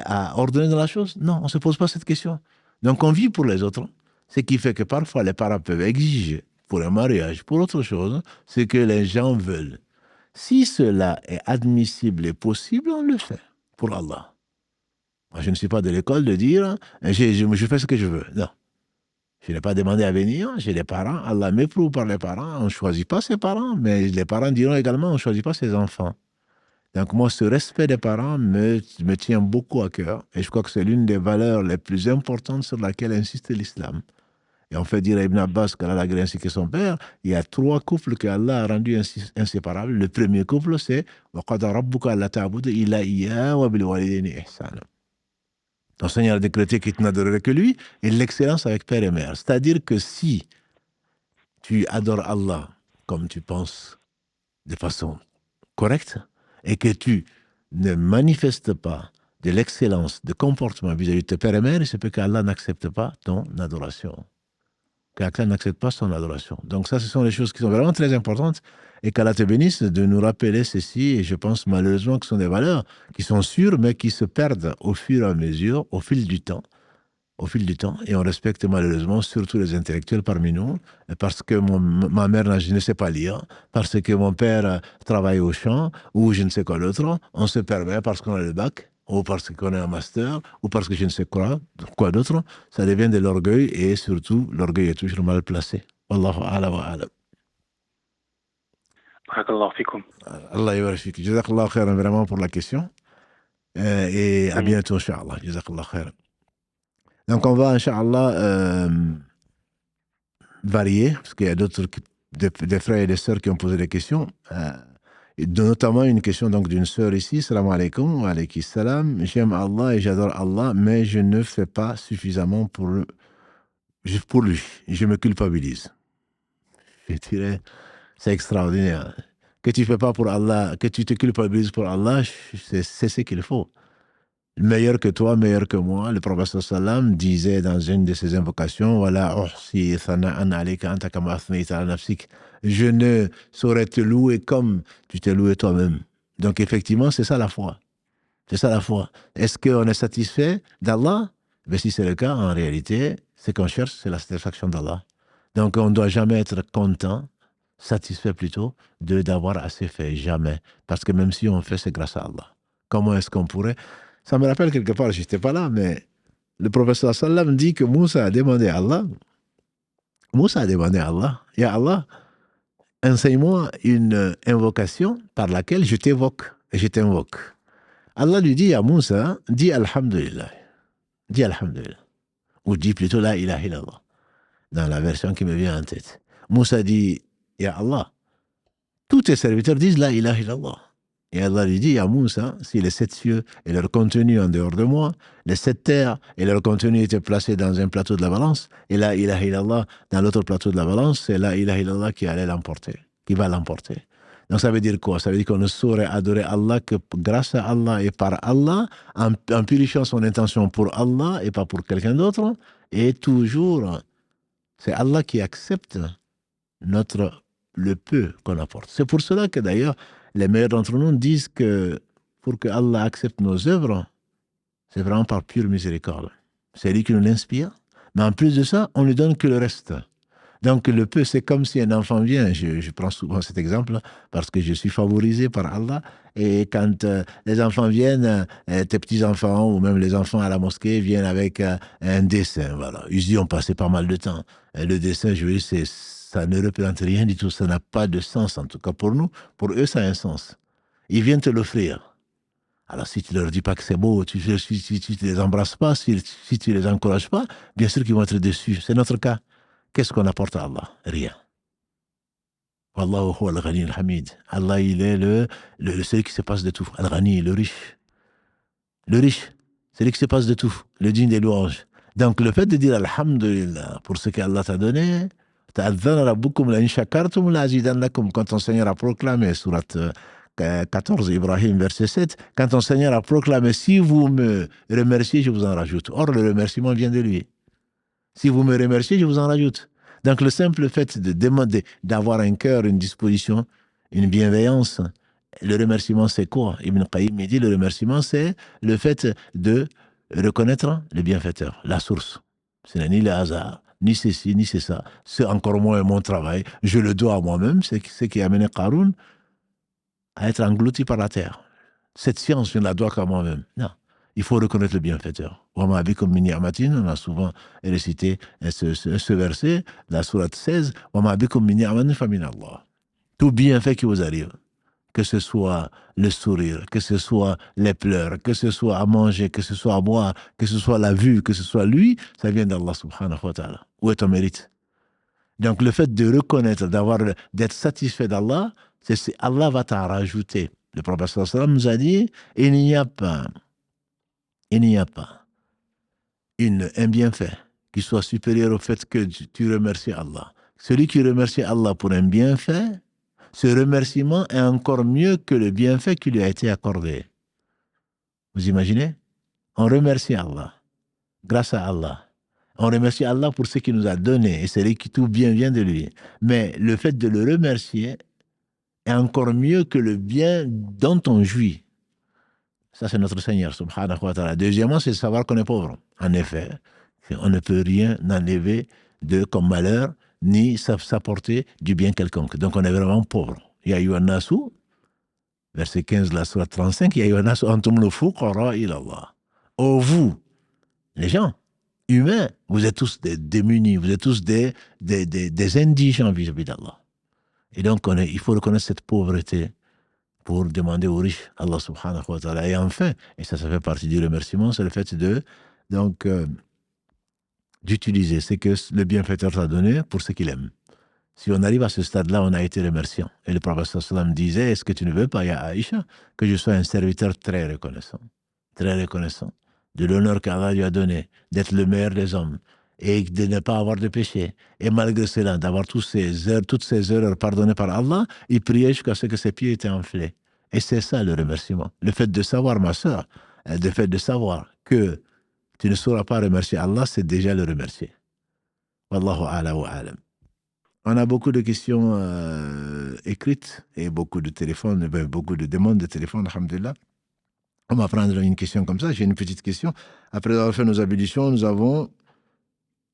a ordonné dans la chose? Non, on ne se pose pas cette question. Donc on vit pour les autres. Ce qui fait que parfois les parents peuvent exiger pour un mariage, pour autre chose, ce que les gens veulent. Si cela est admissible et possible, on le fait pour Allah. Moi, je ne suis pas de l'école de dire je fais ce que je veux. Non. Je n'ai pas demandé à venir, j'ai des parents. Allah m'éprouve par les parents. On ne choisit pas ses parents, mais les parents diront également on ne choisit pas ses enfants. Donc moi, ce respect des parents me tient beaucoup à cœur et je crois que c'est l'une des valeurs les plus importantes sur laquelle insiste l'islam. Et on fait dire à Ibn Abbas qu'Allah a ainsi que son père, il y a 3 couples qu'Allah a rendus inséparables. Le premier couple, c'est « Wa qada rabbuka alla ta'budu illa iyyahu wa bil walidayni ihsana ». Ton Seigneur a décrété que tu n'adorerais que lui et l'excellence avec père et mère. C'est-à-dire que si tu adores Allah comme tu penses de façon correcte, et que tu ne manifestes pas de l'excellence de comportement vis-à-vis de tes pères et mères, il se peut qu'Allah n'accepte pas ton adoration. Qu'Allah n'accepte pas son adoration. Donc ça, ce sont les choses qui sont vraiment très importantes et qu'Allah te bénisse de nous rappeler ceci. Et je pense malheureusement que ce sont des valeurs qui sont sûres, mais qui se perdent au fur et à mesure, au fil du temps. Et on respecte malheureusement surtout les intellectuels parmi nous, parce que ma mère ne sait pas lire, parce que mon père travaille au champ, ou je ne sais quoi d'autre, on se permet parce qu'on a le bac, ou parce qu'on a un master, ou parce que je ne sais quoi d'autre, ça devient de l'orgueil, et surtout, l'orgueil est toujours mal placé. Wallahu a'lam wa a'lam. Barakallahu fikum. Allah yabarfik. Jazakallah khairan vraiment pour la question, et à bientôt, Inch'Allah. Jazakallah khairan. Donc, on va, Inch'Allah, varier, parce qu'il y a d'autres, des frères et des sœurs qui ont posé des questions, notamment une question donc d'une sœur ici. Salam alaikum, wa alaykum salam. J'aime Allah et j'adore Allah, mais je ne fais pas suffisamment pour lui. Je me culpabilise. Je dirais, c'est extraordinaire. Que tu ne fais pas pour Allah, que tu te culpabilises pour Allah, c'est ce qu'il faut. Meilleur que toi, meilleur que moi. Le prophète sallam disait dans une de ses invocations, voilà, je ne saurais te louer comme tu t'es loué toi-même. Donc effectivement, c'est ça la foi. C'est ça la foi. Est-ce qu'on est satisfait d'Allah? Mais si c'est le cas, en réalité, ce qu'on cherche, c'est la satisfaction d'Allah. Donc on ne doit jamais être content, satisfait plutôt, d'avoir assez fait. Jamais. Parce que même si on fait, c'est grâce à Allah. Comment est-ce qu'on pourrait... Ça me rappelle quelque part, je n'étais pas là, mais le professeur sallam dit que Moussa a demandé à Allah, Ya Allah, enseigne-moi une invocation par laquelle je t'évoque et je t'invoque. Allah lui dit à Moussa, dis Alhamdulillah. Dis Alhamdulillah. Ou dis plutôt La ilaha illallah, dans la version qui me vient en tête. Moussa dit, Ya Allah, tous tes serviteurs disent La ilaha illallah. Et Allah lui dit à Moussa, si les 7 cieux et leur contenu en dehors de moi, les 7 terres et leur contenu étaient placés dans un plateau de la balance, et la ilaha illallah dans l'autre plateau de la balance, c'est la ilaha illallah qui allait l'emporter, qui va l'emporter. Donc ça veut dire quoi? Ça veut dire qu'on ne saurait adorer Allah que grâce à Allah et par Allah, en purifiant son intention pour Allah et pas pour quelqu'un d'autre, et toujours, c'est Allah qui accepte le peu qu'on apporte. C'est pour cela que d'ailleurs, les meilleurs d'entre nous disent que pour que Allah accepte nos œuvres, c'est vraiment par pure miséricorde. C'est lui qui nous l'inspire. Mais en plus de ça, on ne lui donne que le reste. Donc le peu, c'est comme si un enfant vient. Je prends souvent cet exemple parce que je suis favorisé par Allah. Et quand les enfants viennent, tes petits-enfants ou même les enfants à la mosquée viennent avec un dessin. Voilà. Ils y ont passé pas mal de temps. Et le dessin, je veux dire, ça ne représente rien du tout. Ça n'a pas de sens, en tout cas pour nous. Pour eux, ça a un sens. Ils viennent te l'offrir. Alors, si tu ne leur dis pas que c'est beau, si tu ne les embrasses pas, si tu ne les encourages pas, bien sûr qu'ils vont être déçus. C'est notre cas. Qu'est-ce qu'on apporte à Allah? Rien. Wallahu huwa al-ghani al-hamid. Allah, il est celui qui se passe de tout. Al-ghani, le riche. Le riche, celui qui se passe de tout. Le digne des louanges. Donc, le fait de dire Alhamdulillah pour ce qu'Allah t'a donné, quand ton Seigneur a proclamé, sourate 14, Ibrahim, verset 7, quand ton Seigneur a proclamé, si vous me remerciez, je vous en rajoute. Or, le remerciement vient de lui. Si vous me remerciez, je vous en rajoute. Donc le simple fait de demander, d'avoir un cœur, une disposition, une bienveillance, le remerciement c'est quoi? Ibn Qayyim il dit le remerciement c'est le fait de reconnaître le bienfaiteur, la source. Ce n'est ni le hasard, ni ceci, ni c'est ça. C'est encore moins mon travail. Je le dois à moi-même. C'est ce qui a amené Qarun à être englouti par la terre. Cette science, je ne la dois qu'à moi-même. Non. Il faut reconnaître le bienfaiteur. On a souvent récité ce verset, la sourate 16, tout bienfait qui vous arrive, que ce soit le sourire, que ce soit les pleurs, que ce soit à manger, que ce soit à boire, que ce soit la vue, que ce soit lui, ça vient d'Allah subhanahu wa ta'ala. Où est ton mérite? Donc le fait de reconnaître, d'être satisfait d'Allah, Allah va t'en rajouter. Le prophète sallallahu alayhi wa sallam nous a dit, il n'y a pas un bienfait qui soit supérieur au fait que tu remercies Allah. Celui qui remercie Allah pour un bienfait, ce remerciement est encore mieux que le bienfait qui lui a été accordé. Vous imaginez? On remercie Allah, grâce à Allah. On remercie Allah pour ce qu'il nous a donné, et c'est lui qui tout bien vient de lui. Mais le fait de le remercier est encore mieux que le bien dont on jouit. Ça, c'est notre Seigneur, subhanahu wa ta'ala. Deuxièmement, c'est de savoir qu'on est pauvre. En effet, on ne peut rien enlever comme malheur, ni s'apporter du bien quelconque. Donc, on est vraiment pauvre. Ya ayyuhan nasu, verset 15 de la sourate 35, Ya ayyuhan nasu antum al-fuqara ila Allah. Oh, vous, les gens, humains, vous êtes tous des démunis, vous êtes tous des indigents vis-à-vis d'Allah. Et donc, il faut reconnaître cette pauvreté pour demander aux riches, Allah subhanahu wa ta'ala. Et enfin, et ça fait partie du remerciement, c'est le fait d'utiliser ce que le bienfaiteur t'a donné pour ce qu'il aime. Si on arrive à ce stade-là, on a été remerciant. Et le prophète sallallahu alayhi wa sallam disait, est-ce que tu ne veux pas, ya Aïcha, que je sois un serviteur très reconnaissant de l'honneur qu'Allah lui a donné, d'être le meilleur des hommes, et de ne pas avoir de péché. Et malgré cela, d'avoir toutes ces erreurs pardonnées par Allah, il priait jusqu'à ce que ses pieds étaient enflés. Et c'est ça le remerciement. Le fait de savoir, ma sœur, le fait de savoir que tu ne sauras pas remercier Allah, c'est déjà le remercier. Wallahu a'la wa a'lam. On a beaucoup de questions écrites et beaucoup de téléphones, beaucoup de demandes de téléphone, alhamdulillah. On va prendre une question comme ça. J'ai une petite question. Après avoir fait nos ablutions,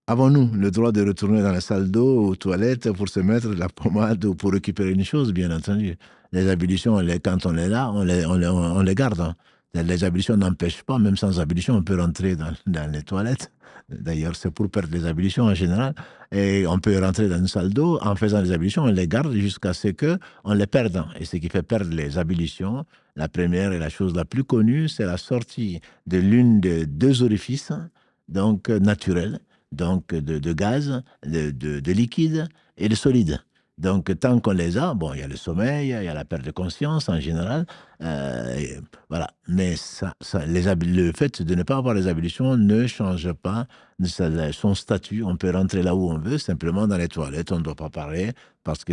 avons-nous le droit de retourner dans la salle d'eau, aux toilettes, pour se mettre la pommade ou pour récupérer une chose, bien entendu? Les ablutions, quand on est là, on les garde. Hein. Les ablutions n'empêchent pas, même sans ablution, on peut rentrer dans les toilettes. D'ailleurs, c'est pour perdre les ablutions en général. Et on peut rentrer dans une salle d'eau, en faisant les ablutions, on les garde jusqu'à ce qu'on les perde. Et ce qui fait perdre les ablutions, la première et la chose la plus connue, c'est la sortie de l'une des deux orifices, donc naturels, donc de gaz, de liquide et de solide. Donc, tant qu'on les a, bon, il y a le sommeil, il y a la perte de conscience en général, voilà. Mais le fait de ne pas avoir les ablutions ne change pas son statut. On peut rentrer là où on veut, simplement dans les toilettes, on ne doit pas parler, parce que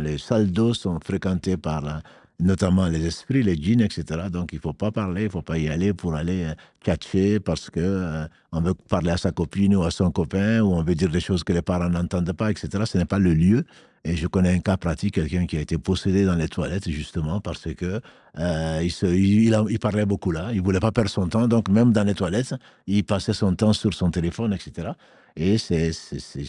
les salles d'eau sont fréquentées par notamment les esprits, les djinns, etc. Donc, il ne faut pas parler, il ne faut pas y aller pour aller catcher parce que on veut parler à sa copine ou à son copain, ou on veut dire des choses que les parents n'entendent pas, etc. Ce n'est pas le lieu. Et je connais un cas pratique, quelqu'un qui a été possédé dans les toilettes, justement, parce que il parlait beaucoup là, il ne voulait pas perdre son temps, donc même dans les toilettes, il passait son temps sur son téléphone, etc. Et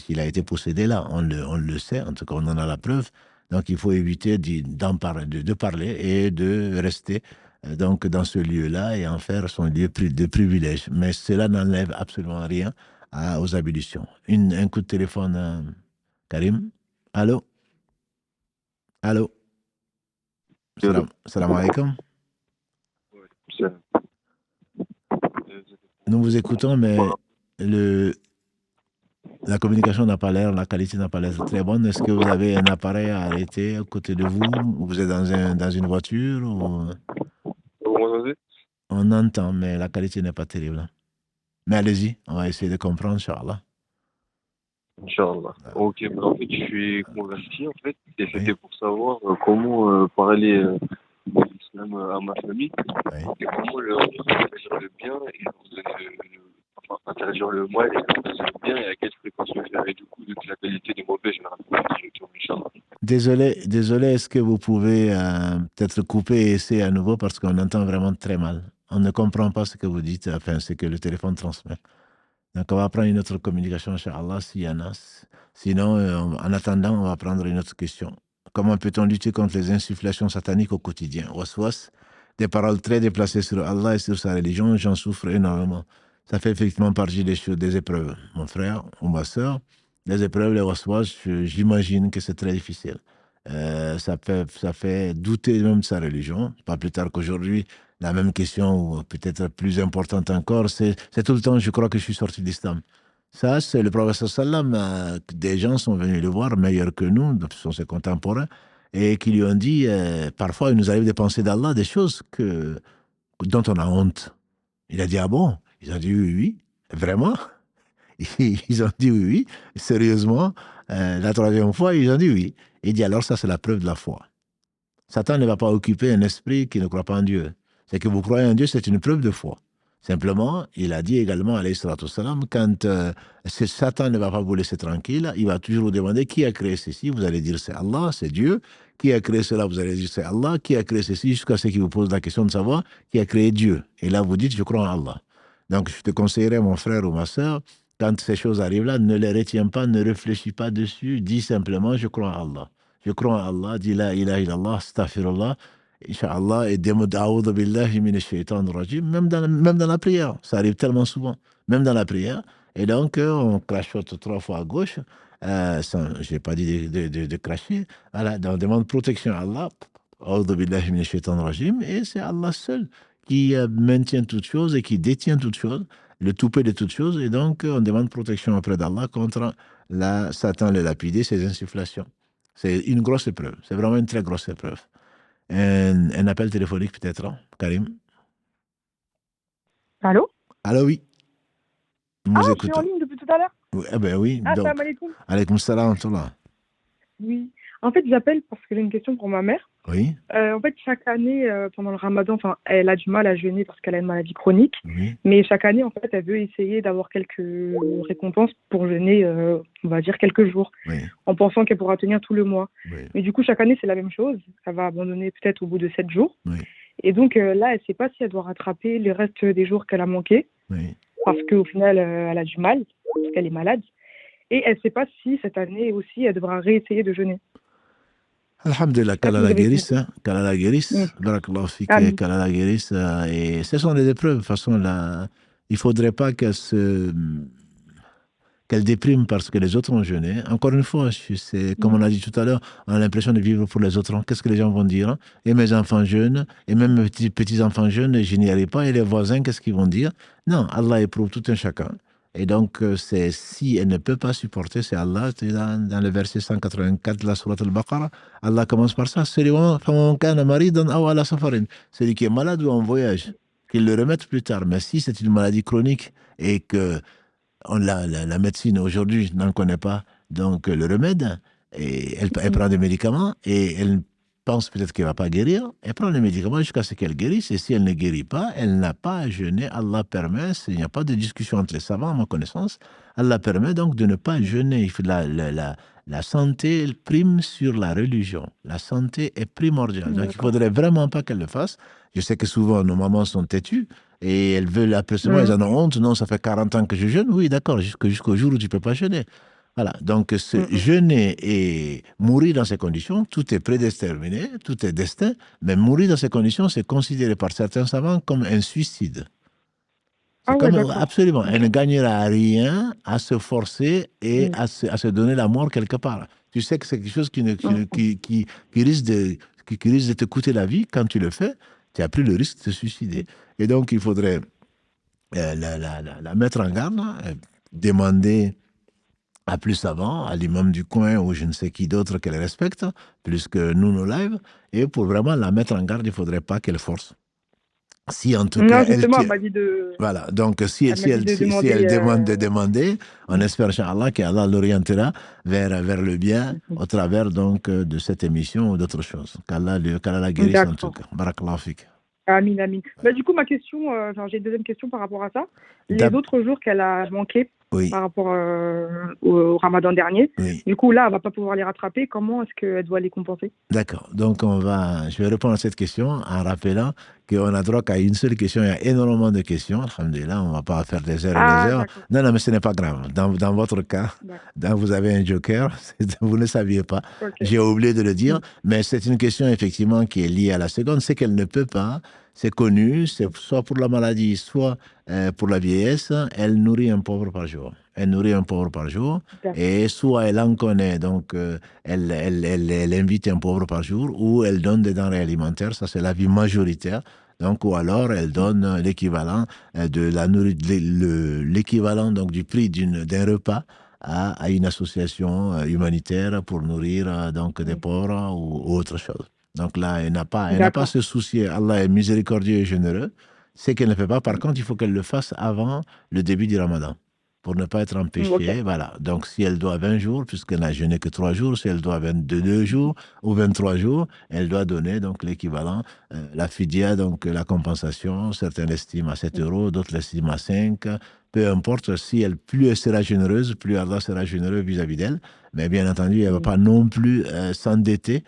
il a été possédé là, on le sait, en tout cas on en a la preuve. Donc il faut éviter de parler et de rester donc dans ce lieu-là et en faire son lieu de privilège. Mais cela n'enlève absolument rien aux ablutions. Un coup de téléphone, Karim. Allô? Allô? Salam alaikum. Nous vous écoutons, mais la communication n'a pas l'air, la qualité n'a pas l'air très bonne. Est-ce que vous avez un appareil à arrêter à côté de vous? Ou vous êtes dans une voiture? Vous m'entendez? On entend, mais la qualité n'est pas terrible. Mais allez-y, on va essayer de comprendre, Inch'Allah. Inch'Allah. Ok, mais en fait, je suis converti, en fait, et c'était pour savoir comment parler de l'islam à ma famille, Oui. et comment leur dire le bien et leur donner interdire le mal et interdire le bien et à quelle fréquence le faire. Et du coup, de la qualité des mauvais, généralement, Inch'Allah. Désolé, est-ce que vous pouvez peut-être couper et essayer à nouveau parce qu'on entend vraiment très mal. On ne comprend pas ce que vous dites, enfin, ce que le téléphone transmet. Donc, on va prendre une autre communication, Inch'Allah, s'il y en a. Sinon, en attendant, on va prendre une autre question. Comment peut-on lutter contre les insufflations sataniques au quotidien? Waswas, des paroles très déplacées sur Allah et sur sa religion, j'en souffre énormément. Ça fait effectivement partie des épreuves. Mon frère ou ma soeur, les épreuves, les waswas, j'imagine que c'est très difficile. Ça fait douter même de sa religion. Pas plus tard qu'aujourd'hui, la même question, ou peut-être plus importante encore, c'est tout le temps, je crois que je suis sorti de l'islam. Ça, c'est le prophète sallam, des gens sont venus le voir, meilleurs que nous, ce sont ses contemporains, et qui lui ont dit, parfois il nous arrive de penser d'Allah des choses dont on a honte. Il a dit, ah bon? Ils ont dit oui, oui. Vraiment? Ils ont dit oui, oui. Sérieusement, la troisième fois, ils ont dit oui. Il dit, alors ça, c'est la preuve de la foi. Satan ne va pas occuper un esprit qui ne croit pas en Dieu. C'est que vous croyez en Dieu, c'est une preuve de foi. Simplement, il a dit également, alayhi salatu wassalam, quand Satan ne va pas vous laisser tranquille, il va toujours vous demander qui a créé ceci. Vous allez dire c'est Allah, c'est Dieu. Qui a créé cela? Vous allez dire c'est Allah. Qui a créé ceci? Jusqu'à ce qu'il vous pose la question de savoir qui a créé Dieu. Et là, vous dites, je crois en Allah. Donc, je te conseillerais, mon frère ou ma soeur, quand ces choses arrivent là, ne les retiens pas, ne réfléchis pas dessus. Dis simplement, je crois en Allah. Je crois en Allah, dis la ilaha illallah, astaghfirullah. Inch'Allah, et A'udhu billahi minash shaitanir rajim, même dans la prière, ça arrive tellement souvent, même dans la prière, et donc on crachote 3 fois à gauche, je n'ai pas dit de cracher, voilà, on demande protection à Allah, A'udhu billahi minash shaitanir rajim, et c'est Allah seul qui maintient toutes choses et qui détient toutes choses, le toupet de toutes choses, et donc on demande protection auprès d'Allah contre Satan, le lapidé, ses insufflations. C'est une grosse épreuve, c'est vraiment une très grosse épreuve. Un appel téléphonique peut-être, hein, Karim. Allô? Allô, oui. Je suis en ligne depuis tout à l'heure. Oui, eh ben oui. Salam alaikum. Alaikum salam wa rahmatullah. Oui. En fait, j'appelle parce que j'ai une question pour ma mère. Oui. En fait, chaque année, pendant le ramadan, elle a du mal à jeûner parce qu'elle a une maladie chronique. Oui. Mais chaque année, en fait, elle veut essayer d'avoir quelques récompenses pour jeûner, on va dire, quelques jours, Oui. en pensant qu'elle pourra tenir tout le mois. Oui. Mais du coup, chaque année, c'est la même chose. Elle va abandonner peut-être au bout de 7 jours. Oui. Et donc, là, elle ne sait pas si elle doit rattraper les restes des jours qu'elle a manqués. Oui. Parce qu'au final, elle a du mal, parce qu'elle est malade. Et elle ne sait pas si cette année aussi, elle devra réessayer de jeûner. Alhamdulillah, qu'Allah la guérisse, qu'Allah la guérisse, barakallahu fik, qu'Allah la guérisse, et ce sont des épreuves, de toute façon, là, il ne faudrait pas qu'elle déprime parce que les autres ont jeûné. Encore une fois, c'est comme on a dit tout à l'heure, on a l'impression de vivre pour les autres. Qu'est-ce que les gens vont dire, hein? Et mes enfants jeûnent, et même mes petits-enfants jeûnent, je n'y arrive pas, et les voisins, qu'est-ce qu'ils vont dire? Non, Allah éprouve tout un chacun. Et donc, si elle ne peut pas supporter, c'est Allah, dans le verset 184 de la Sourate Al-Baqarah, Allah commence par ça, celui qui est malade ou en voyage, qu'il le remette plus tard. Mais si c'est une maladie chronique et que la médecine aujourd'hui n'en connaît pas donc le remède, et elle prend des médicaments et elle pense peut-être qu'elle ne va pas guérir, elle prend les médicaments jusqu'à ce qu'elle guérisse, et si elle ne guérit pas, elle n'a pas à jeûner. Allah permet, il n'y a pas de discussion entre les savants, à ma connaissance, Allah permet donc de ne pas jeûner. La santé prime sur la religion. La santé est primordiale. Donc il ne faudrait vraiment pas qu'elle le fasse. Je sais que souvent nos mamans sont têtues et elles veulent absolument, elles en ont honte. Non, ça fait 40 ans que je jeûne. Oui, d'accord, jusqu'au jour où tu ne peux pas jeûner. Voilà, donc jeûner et mourir dans ces conditions, tout est prédestiné, tout est destin, mais mourir dans ces conditions, c'est considéré par certains savants comme un suicide. Absolument, elle ne gagnera rien à se forcer et à se donner la mort quelque part. Tu sais que c'est quelque chose qui risque de te coûter la vie. Quand tu le fais, tu as pris le risque de te suicider. Et donc, il faudrait la mettre en garde, demander à plus savants, à l'imam du coin ou je ne sais qui d'autre qu'elle respecte, plus que nous, nos lives, et pour vraiment la mettre en garde, il ne faudrait pas qu'elle force. Si en tout cas, elle m'a dit de... Voilà, donc si elle demande de demander, on espère, Inch'Allah, qu'Allah l'orientera vers le bien au travers donc de cette émission ou d'autres choses. Qu'Allah la guérisse en tout cas. Barakallahu fik. Amin, amin. Bah, du coup, ma question, j'ai une deuxième question par rapport à ça. Les D'ab- autres jours qu'elle a manqué Oui, par rapport au Ramadan dernier, oui. du coup, là, elle va pas pouvoir les rattraper. Comment est-ce qu'elle doit les compenser? D'accord. Donc, je vais répondre à cette question en rappelant qu'on a droit qu'à une seule question. Il y a énormément de questions. Alhamdulillah, on ne va pas faire des heures et des Ah, heures. d'accord. Non, non, mais ce n'est pas grave. Dans votre cas, D'accord. vous avez un joker. Vous ne saviez pas. Ok. J'ai oublié de le dire. Mm. Mais c'est une question, effectivement, qui est liée à la seconde. C'est qu'elle ne peut pas. C'est connu. C'est soit pour la maladie, soit pour la vieillesse. Elle nourrit un pauvre par jour. Elle nourrit un pauvre par jour. D'accord. Et soit elle en connaît, donc elle invite un pauvre par jour, ou elle donne des denrées alimentaires, ça c'est l'avis majoritaire. Donc, ou alors elle donne l'équivalent de la l'équivalent donc du prix d'un repas à une association humanitaire pour nourrir donc des Mm. pauvres ou autre chose. Donc là, elle n'a pas à D'accord. se soucier. Allah est miséricordieux et généreux. C'est qu'elle ne fait pas. Par contre, il faut qu'elle le fasse avant le début du Ramadan pour ne pas être Ok. empêchée. Voilà. Donc, si elle doit 20 jours, puisqu'elle n'a jeûné que 3 jours, si elle doit 22 jours ou 23 jours, elle doit donner donc l'équivalent, la fidia, donc la compensation. Certains l'estiment à 7 euros, d'autres l'estiment à 5. Peu importe, si elle, plus elle sera généreuse, plus Allah sera généreux vis-à-vis d'elle. Mais bien entendu, elle ne va pas non plus s'endetter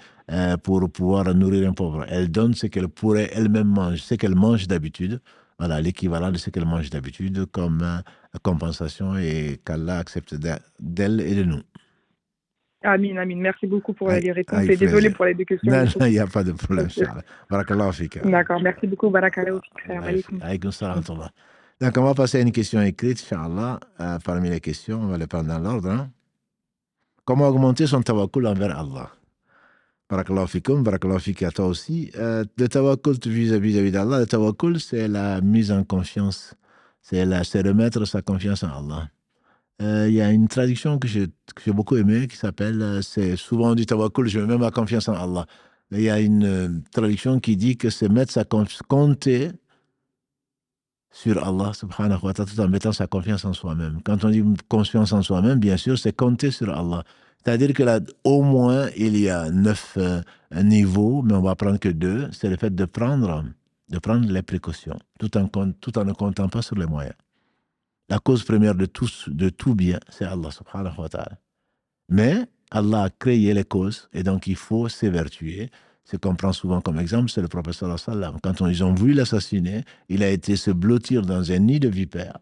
pour pouvoir nourrir un pauvre. Elle donne ce qu'elle pourrait elle-même manger, ce qu'elle mange d'habitude. Voilà, l'équivalent de ce qu'elle mange d'habitude comme compensation et qu'Allah accepte d'elle et de nous. Amin, amin. Merci beaucoup pour les réponses Avec et désolé plaisir. pour les deux questions. Non, Du coup. non, il n'y a pas de problème, Ok. Charles. Barakallahu fika. D'accord. Merci beaucoup. Barakallahu fik. Salam alaikum. Alaykoum salam wa rahmatullah. Donc, on va passer à une question écrite, Inch'Allah. Parmi les questions, on va les prendre dans l'ordre. Hein. Comment augmenter son tawakkul envers Allah? Barakallahu fikoum, barakallahu fik à toi aussi. Le tawakkul vis-à-vis d'Allah, le tawakkul, c'est la mise en confiance. C'est remettre sa confiance en Allah. Il y a une traduction que j'ai beaucoup aimée qui s'appelle, c'est souvent on dit tawakkul, je mets même ma confiance en Allah. Mais il y a une traduction qui dit que c'est mettre compter sur Allah subhanahu wa ta'ala tout en mettant sa confiance en soi-même. Quand on dit confiance en soi-même, bien sûr, c'est compter sur Allah. C'est-à-dire que là, au moins, il y a 9 niveaux, mais on va prendre que 2. C'est le fait de prendre les précautions, tout en ne comptant pas sur les moyens. La cause première de tout bien, c'est Allah subhanahu wa ta'ala. Mais Allah a créé les causes, et donc il faut s'évertuer. Ce qu'on prend souvent comme exemple, c'est le prophète sallallahu alayhi wa sallam. Quand ils ont voulu l'assassiner, il a été se blottir dans un nid de vipères.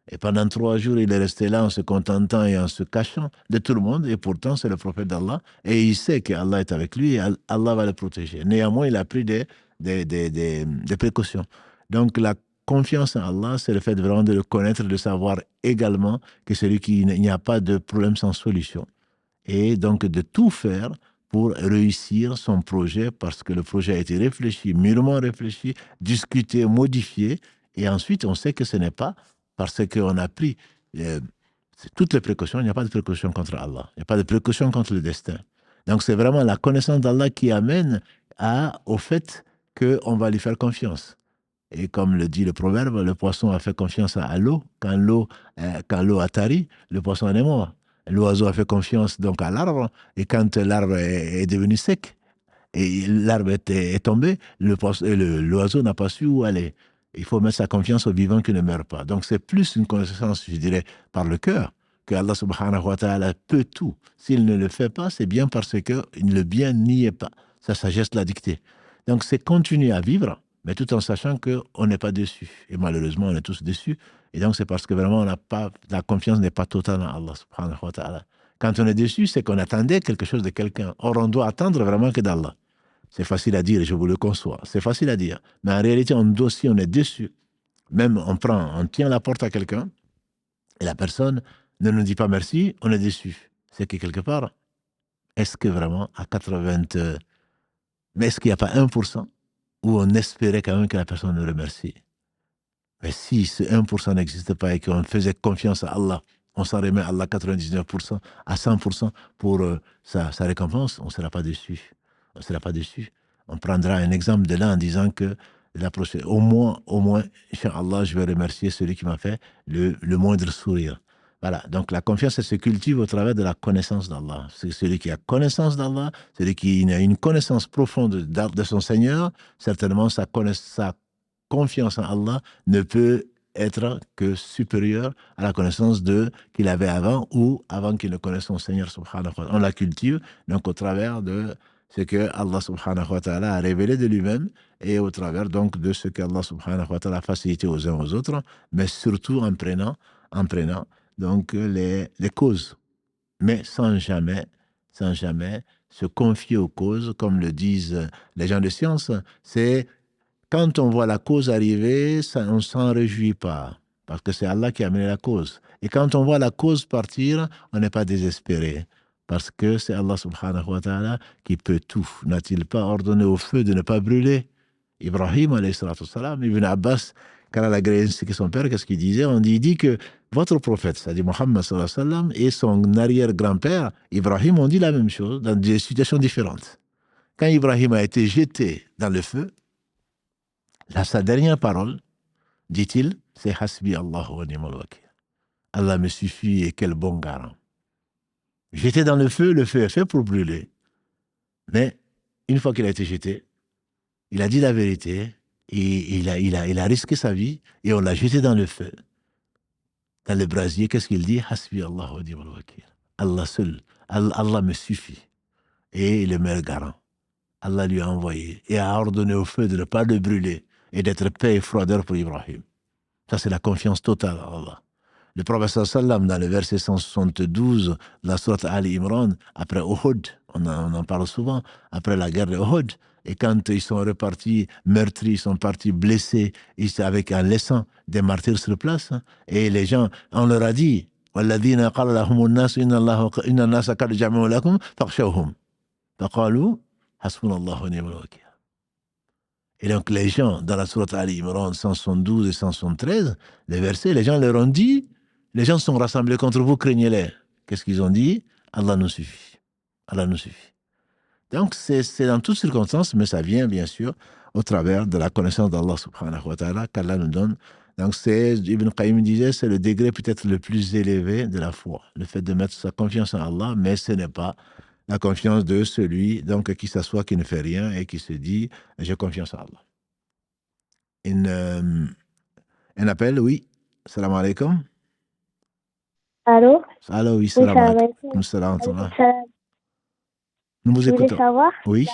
Et pendant 3 jours, il est resté là en se contentant et en se cachant de tout le monde. Et pourtant, c'est le prophète d'Allah. Et il sait qu'Allah est avec lui et Allah va le protéger. Néanmoins, il a pris des précautions. Donc, la confiance en Allah, c'est le fait vraiment de le connaître, de savoir également que celui qui il n'y a pas de problème sans solution. Et donc, de tout faire pour réussir son projet, parce que le projet a été réfléchi, mûrement réfléchi, discuté, modifié. Et ensuite, on sait que ce n'est pas parce qu'on a pris toutes les précautions. Il n'y a pas de précaution contre Allah. Il n'y a pas de précaution contre le destin. Donc, c'est vraiment la connaissance d'Allah qui amène au fait qu'on va lui faire confiance. Et comme le dit le proverbe, le poisson a fait confiance à l'eau. Quand l'eau a tari, le poisson en est mort. L'oiseau a fait confiance donc à l'arbre. Et quand l'arbre est devenu sec, et l'arbre est tombé, l'oiseau n'a pas su où aller. Il faut mettre sa confiance au vivant qui ne meurt pas. Donc c'est plus une connaissance, je dirais, par le cœur, que Allah subhanahu wa ta'ala peut tout. S'il ne le fait pas, c'est bien parce que le bien n'y est pas. Sa sagesse l'a dicté. Donc c'est continuer à vivre, mais tout en sachant qu'on n'est pas déçu. Et malheureusement, on est tous déçus. Et donc c'est parce que vraiment, la confiance n'est pas totale en Allah subhanahu wa ta'ala. Quand on est déçu, c'est qu'on attendait quelque chose de quelqu'un. Or, on doit attendre vraiment que d'Allah. C'est facile à dire, je vous le conçois. C'est facile à dire. Mais en réalité, si on est déçu, même on tient la porte à quelqu'un, et la personne ne nous dit pas merci, on est déçu. C'est que quelque part, est-ce que vraiment, à 80... mais est-ce qu'il n'y a pas 1% où on espérait quand même que la personne nous remercie? Mais si ce 1% n'existe pas et qu'on faisait confiance à Allah, on s'en remet à Allah 99%, à 100% pour sa récompense, on ne sera pas déçu. On ne sera pas déçu. On prendra un exemple de là en disant que au moins, Inch'Allah, je vais remercier celui qui m'a fait le moindre sourire. Voilà, donc la confiance, elle se cultive au travers de la connaissance d'Allah. C'est celui qui a connaissance d'Allah, celui qui a une connaissance profonde de son Seigneur, certainement sa confiance en Allah ne peut être que supérieur à la connaissance qu'il avait avant ou avant qu'il ne connaisse son Seigneur subhanahu wa ta'ala. On la cultive donc au travers de ce que Allah subhanahu wa ta'ala a révélé de lui-même et au travers donc de ce qu'Allah subhanahu wa ta'ala a facilité aux uns aux autres, mais surtout en prenant donc les causes, mais sans jamais se confier aux causes, comme le disent les gens de science. C'est quand on voit la cause arriver, on ne s'en réjouit pas, parce que c'est Allah qui a amené la cause. Et quand on voit la cause partir, on n'est pas désespéré, parce que c'est Allah subhanahu wa ta'ala qui peut tout. N'a-t-il pas ordonné au feu de ne pas brûler? Ibrahim, alayhi salatu wassalam, Ibn Abbas, quand il a expliqué son père, qu'est-ce qu'il disait? Il dit que votre prophète, c'est-à-dire Mohammed sallallahu alayhi wa sallam, et son arrière-grand-père, Ibrahim, ont dit la même chose dans des situations différentes. Quand Ibrahim a été jeté dans le feu, sa dernière parole, dit-il, c'est Hasbi Allah wa ni'mal wakil. Allah me suffit et quel bon garant. Jeté dans le feu est fait pour brûler. Mais une fois qu'il a été jeté, il a dit la vérité et il a risqué sa vie et on l'a jeté dans le feu. Dans le brasier, qu'est-ce qu'il dit? Hasbi Allah wa ni'mal wakil. Allah seul, Allah me suffit et il est le meilleur garant. Allah lui a envoyé et a ordonné au feu de ne pas le brûler et d'être paix et froideur pour Ibrahim. Ça, c'est la confiance totale à Allah. Le prophète sallam, dans le verset 172 de la sourate Ali Imran, après Uhud, on en parle souvent, après la guerre de Uhud, et quand ils sont repartis meurtris, ils sont partis blessés, en laissant des martyrs sur place, et les gens, on leur a dit, وَالَّذِينَ قَالَ لَهُمُ النَّاسُ إِنَّ النَّاسَ قَدْ جَمَعُوا لَكُمْ فَاخْشَوْهُمْ فَقَالُوا حَسْبُنَا اللَّهُ وَنِعْمَ الْوَكِيلُ. Et donc les gens, dans la sourate Ali Imran 172 et 173, les versets, les gens leur ont dit, les gens sont rassemblés contre vous, craignez-les. Qu'est-ce qu'ils ont dit? Allah nous suffit. Allah nous suffit. Donc c'est dans toutes circonstances, mais ça vient bien sûr au travers de la connaissance d'Allah subhanahu wa ta'ala qu'Allah nous donne. Donc Ibn Qayyim disait, c'est le degré peut-être le plus élevé de la foi, le fait de mettre sa confiance en Allah, mais ce n'est pas la confiance de celui donc, qui s'assoit, qui ne fait rien et qui se dit « j'ai confiance en Allah ». Un appel, oui. Salam alaikum. Allô? Allô, oui, salam alaikum. Salam. Nous vous écoutons. Oui.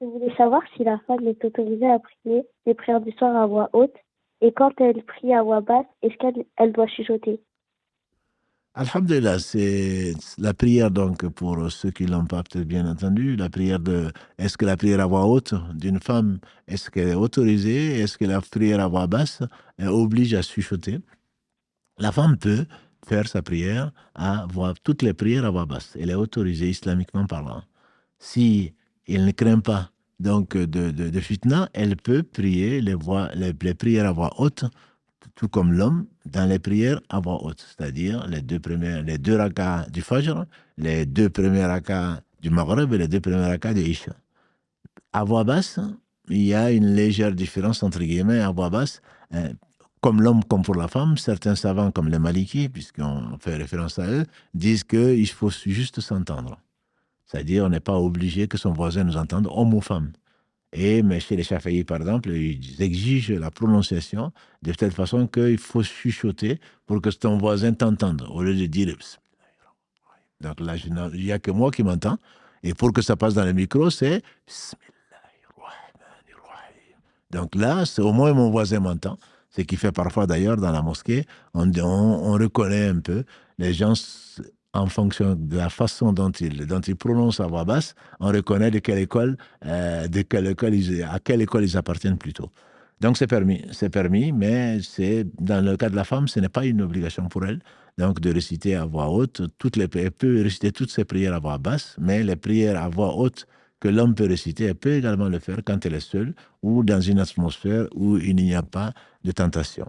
Je voulais savoir si la femme est autorisée à prier les prières du soir à voix haute et quand elle prie à voix basse, est-ce qu'elle doit chuchoter? Alhamdulillah, c'est la prière donc pour ceux qui ne l'ont pas peut-être bien entendu, est-ce que la prière à voix haute d'une femme, est-ce qu'elle est autorisée? Est-ce que la prière à voix basse oblige à chuchoter? La femme peut faire sa prière toutes les prières à voix basse. Elle est autorisée islamiquement parlant. Si elle ne craint pas donc de fitna, elle peut prier les prières à voix haute, tout comme l'homme, dans les prières à voix haute, c'est-à-dire les deux rakas du Fajr, les deux premiers rakas du Maghrib et les deux premiers rakas de Isha. À voix basse, il y a une légère différence entre guillemets à voix basse, comme l'homme comme pour la femme. Certains savants comme les Malikis, puisqu'on fait référence à eux, disent qu'il faut juste s'entendre. C'est-à-dire on n'est pas obligé que son voisin nous entende, homme ou femme. Mais chez les Shafi'i, par exemple, ils exigent la prononciation de telle façon qu'il faut chuchoter pour que ton voisin t'entende, au lieu de dire « Donc là, il n'y a que moi qui m'entends. Et pour que ça passe dans le micro, c'est « Bismillahirrahmanirrahim ». Donc là, au moins mon voisin m'entend. Ce qui fait parfois, d'ailleurs, dans la mosquée, on reconnaît un peu les gens... En fonction de la façon dont ils prononcent à voix basse, on reconnaît à quelle école ils appartiennent plutôt. Donc c'est permis, mais dans le cas de la femme, ce n'est pas une obligation pour elle. Donc de réciter à voix haute, elle peut réciter toutes ses prières à voix basse, mais les prières à voix haute que l'homme peut réciter, elle peut également le faire quand elle est seule ou dans une atmosphère où il n'y a pas de tentation.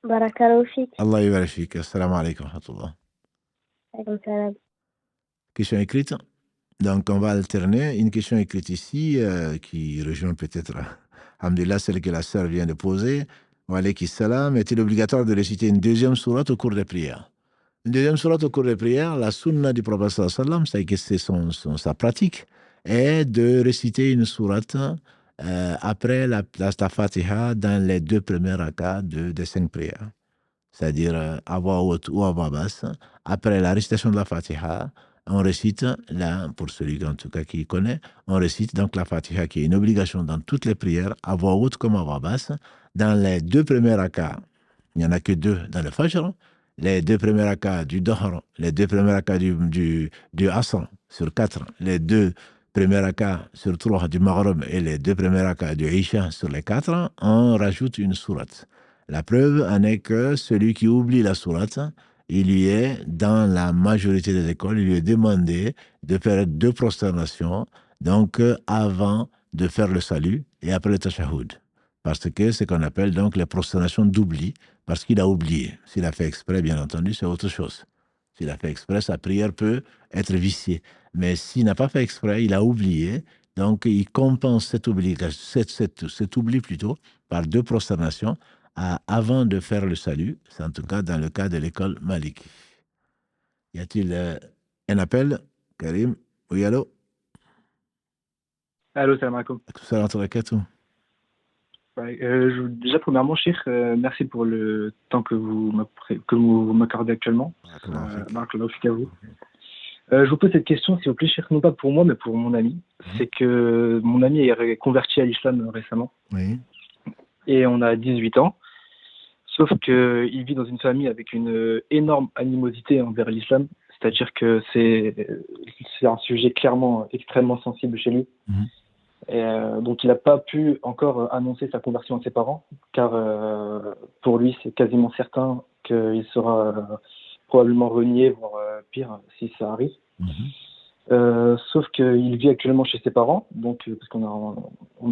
Barakallahu fik. Allah yabarak fik. Assalamu alaikum wa rahmatullah. Alaykoum salam. Question écrite. Donc, on va alterner une question écrite ici qui rejoint peut-être, alhamdulillah, celle que la sœur vient de poser. Wa alaykum salam. Est-il obligatoire de réciter une deuxième sourate au cours des prières? Une deuxième sourate au cours des prières, la sunna du prophète sallallahu alayhi wa sallam, c'est que c'est sa pratique, est de réciter une sourate après la Fatiha dans les 2 premiers rakas des 5 prières. C'est-à-dire à voix haute ou à voix basse. Après la récitation de la Fatiha, on récite, là, pour celui en tout cas qui connaît, on récite donc la Fatiha qui est une obligation dans toutes les prières, à voix haute comme à voix basse. Dans les 2 premiers rakas, il n'y en a que 2 dans le Fajr, les 2 premiers rakas du Dohr, les 2 premiers rakas du Asr sur 4, les 2 premiers rakas sur 3 du Maghrib et les 2 premiers rakas du Isha sur les 4, on rajoute une sourate. La preuve en est que celui qui oublie la sourate, il lui est, dans la majorité des écoles, il lui est demandé de faire 2 prosternations, donc avant de faire le salut et après le tashahhud. Parce que c'est ce qu'on appelle donc les prosternations d'oubli, parce qu'il a oublié. S'il a fait exprès, bien entendu, c'est autre chose. S'il a fait exprès, sa prière peut être viciée. Mais s'il n'a pas fait exprès, il a oublié, donc il compense cet oubli plutôt par 2 prosternations avant de faire le salut. C'est en tout cas dans le cas de l'école Maliki. Y a-t-il un appel, Karim? Oui, allô? Allô, salam alaikum. Salam alaikum. Déjà, premièrement, Cheikh, merci pour le temps que vous m'accordez actuellement. Barakallahu fik à vous. Je vous pose cette question, s'il vous plaît, Cheikh, non pas pour moi, mais pour mon ami. C'est que mon ami est converti à l'islam récemment. Oui. Et on a 18 ans. Sauf qu'il vit dans une famille avec une énorme animosité envers l'islam. C'est-à-dire que c'est un sujet clairement extrêmement sensible chez lui. Et donc il n'a pas pu encore annoncer sa conversion à ses parents, car pour lui c'est quasiment certain qu'il sera probablement renié, voire pire si ça arrive. Sauf qu'il vit actuellement chez ses parents, donc parce qu'on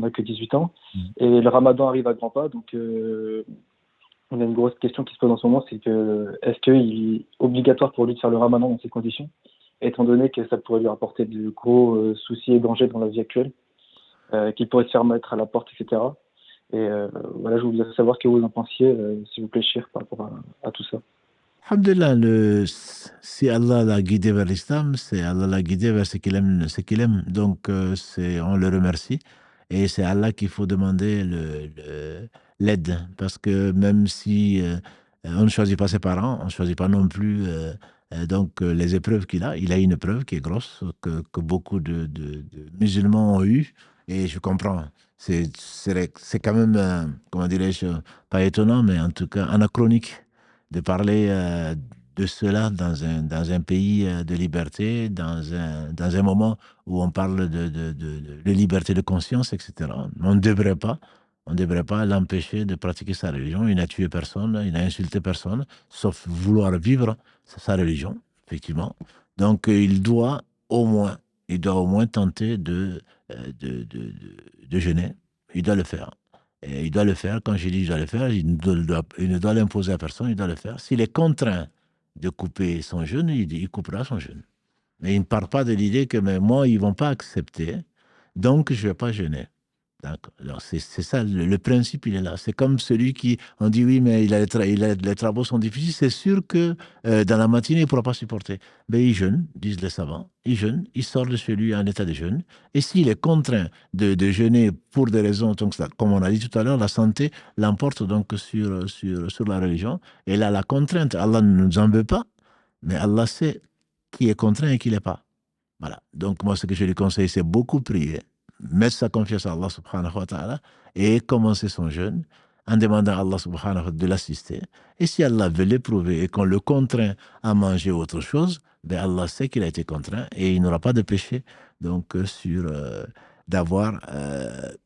a que 18 ans, et le Ramadan arrive à grands pas, donc on a une grosse question qui se pose en ce moment, c'est que est-ce qu'il est obligatoire pour lui de faire le Ramadan dans ces conditions, étant donné que ça pourrait lui apporter de gros soucis et dangers dans la vie actuelle, qu'il pourrait se faire mettre à la porte, etc. Et voilà, je voulais savoir ce que vous en pensiez, s'il vous plaît, Cheikh, par rapport à tout ça. Alhamdulillah, si Allah l'a guidé vers l'islam, c'est Allah l'a guidé vers ce qu'il aime. Donc, on le remercie. Et c'est à Allah qu'il faut demander l'aide. Parce que même si on ne choisit pas ses parents, on ne choisit pas non plus donc, les épreuves qu'il a. Il a une épreuve qui est grosse, que beaucoup de musulmans ont eu. Et je comprends. C'est quand même, comment dirais-je, pas étonnant, mais en tout cas anachronique de parler de cela dans un pays de liberté, dans un moment où on parle de liberté de conscience, etc. On ne devrait pas l'empêcher de pratiquer sa religion. Il n'a tué personne, il n'a insulté personne, sauf vouloir vivre sa religion, effectivement. Donc il doit au moins tenter de jeûner. Il doit le faire. Et il doit le faire. Quand je dis il doit le faire, il ne doit l'imposer à personne, il doit le faire. S'il est contraint de couper son jeûne, il coupera son jeûne. Mais il ne part pas de l'idée que mais moi, ils ne vont pas accepter, donc je ne vais pas jeûner. Alors c'est ça, le principe, il est là. C'est comme celui qui, on dit oui, mais les travaux sont difficiles, c'est sûr que dans la matinée, il ne pourra pas supporter. Mais il jeûne, disent les savants, il jeûne, il sort de chez lui en état de jeûne, et s'il est contraint de jeûner pour des raisons, donc, comme on a dit tout à l'heure, la santé l'emporte donc sur la religion, et là, la contrainte, Allah ne nous en veut pas, mais Allah sait qui est contraint et qui ne l'est pas. Voilà, donc moi, ce que je lui conseille, c'est beaucoup prier, mettre sa confiance à Allah subhanahu wa ta'ala et commencer son jeûne en demandant à Allah subhanahu wa ta'ala de l'assister. Et si Allah veut l'éprouver et qu'on le contraint à manger autre chose, ben Allah sait qu'il a été contraint et il n'aura pas de péché donc sur d'avoir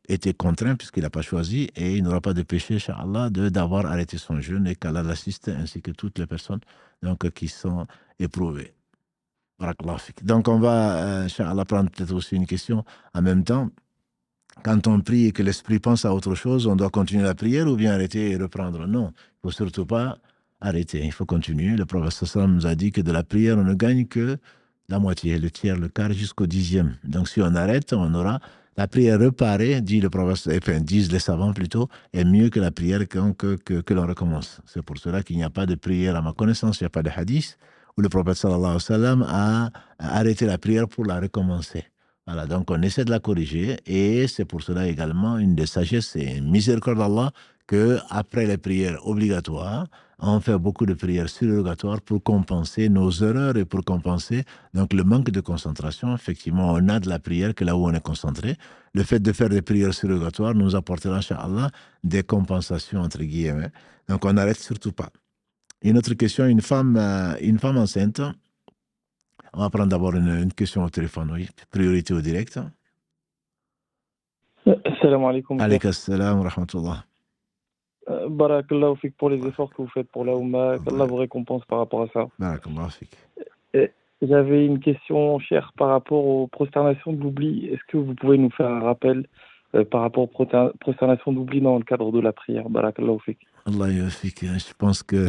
été contraint puisqu'il n'a pas choisi, et il n'aura pas de péché, Inch'Allah, d'avoir arrêté son jeûne, et qu'Allah l'assiste ainsi que toutes les personnes donc, qui sont éprouvées. Donc on va, Inch'Allah, prendre peut-être aussi une question en même temps. Quand on prie et que l'esprit pense à autre chose, on doit continuer la prière ou bien arrêter et reprendre? Non, il ne faut surtout pas arrêter, il faut continuer. Le prophète sallam nous a dit que de la prière, on ne gagne que la moitié, le tiers, le quart, jusqu'au 10e. Donc si on arrête, on aura la prière reparée, dit le prophète, enfin disent les savants plutôt, est mieux que la prière que l'on recommence. C'est pour cela qu'il n'y a pas de prière, à ma connaissance, il n'y a pas de hadith où le prophète sallallahu alayhi wa sallam a arrêté la prière pour la recommencer. Voilà, donc on essaie de la corriger et c'est pour cela également une des sagesses et une miséricorde d'Allah qu'après les prières obligatoires, on fait beaucoup de prières surrogatoires pour compenser nos erreurs et pour compenser donc le manque de concentration. Effectivement, on a de la prière que là où on est concentré. Le fait de faire des prières surrogatoires nous apportera, Inch'Allah, des compensations entre guillemets. Donc on n'arrête surtout pas. Une autre question, une femme enceinte. On va prendre d'abord une question au téléphone, oui. Priorité au direct. Salam alaikum. Alaykum assalam wa rahmatullah. Barakallahu fik pour les efforts que vous faites pour la Oumma, qu'Allah vous récompense par rapport à ça. Barakallahu fik. J'avais une question, cher, par rapport aux prosternations de l'oubli. Est-ce que vous pouvez nous faire un rappel par rapport aux prosternations d'oubli dans le cadre de la prière? Barakallahu fik. Allah yafik. Je pense que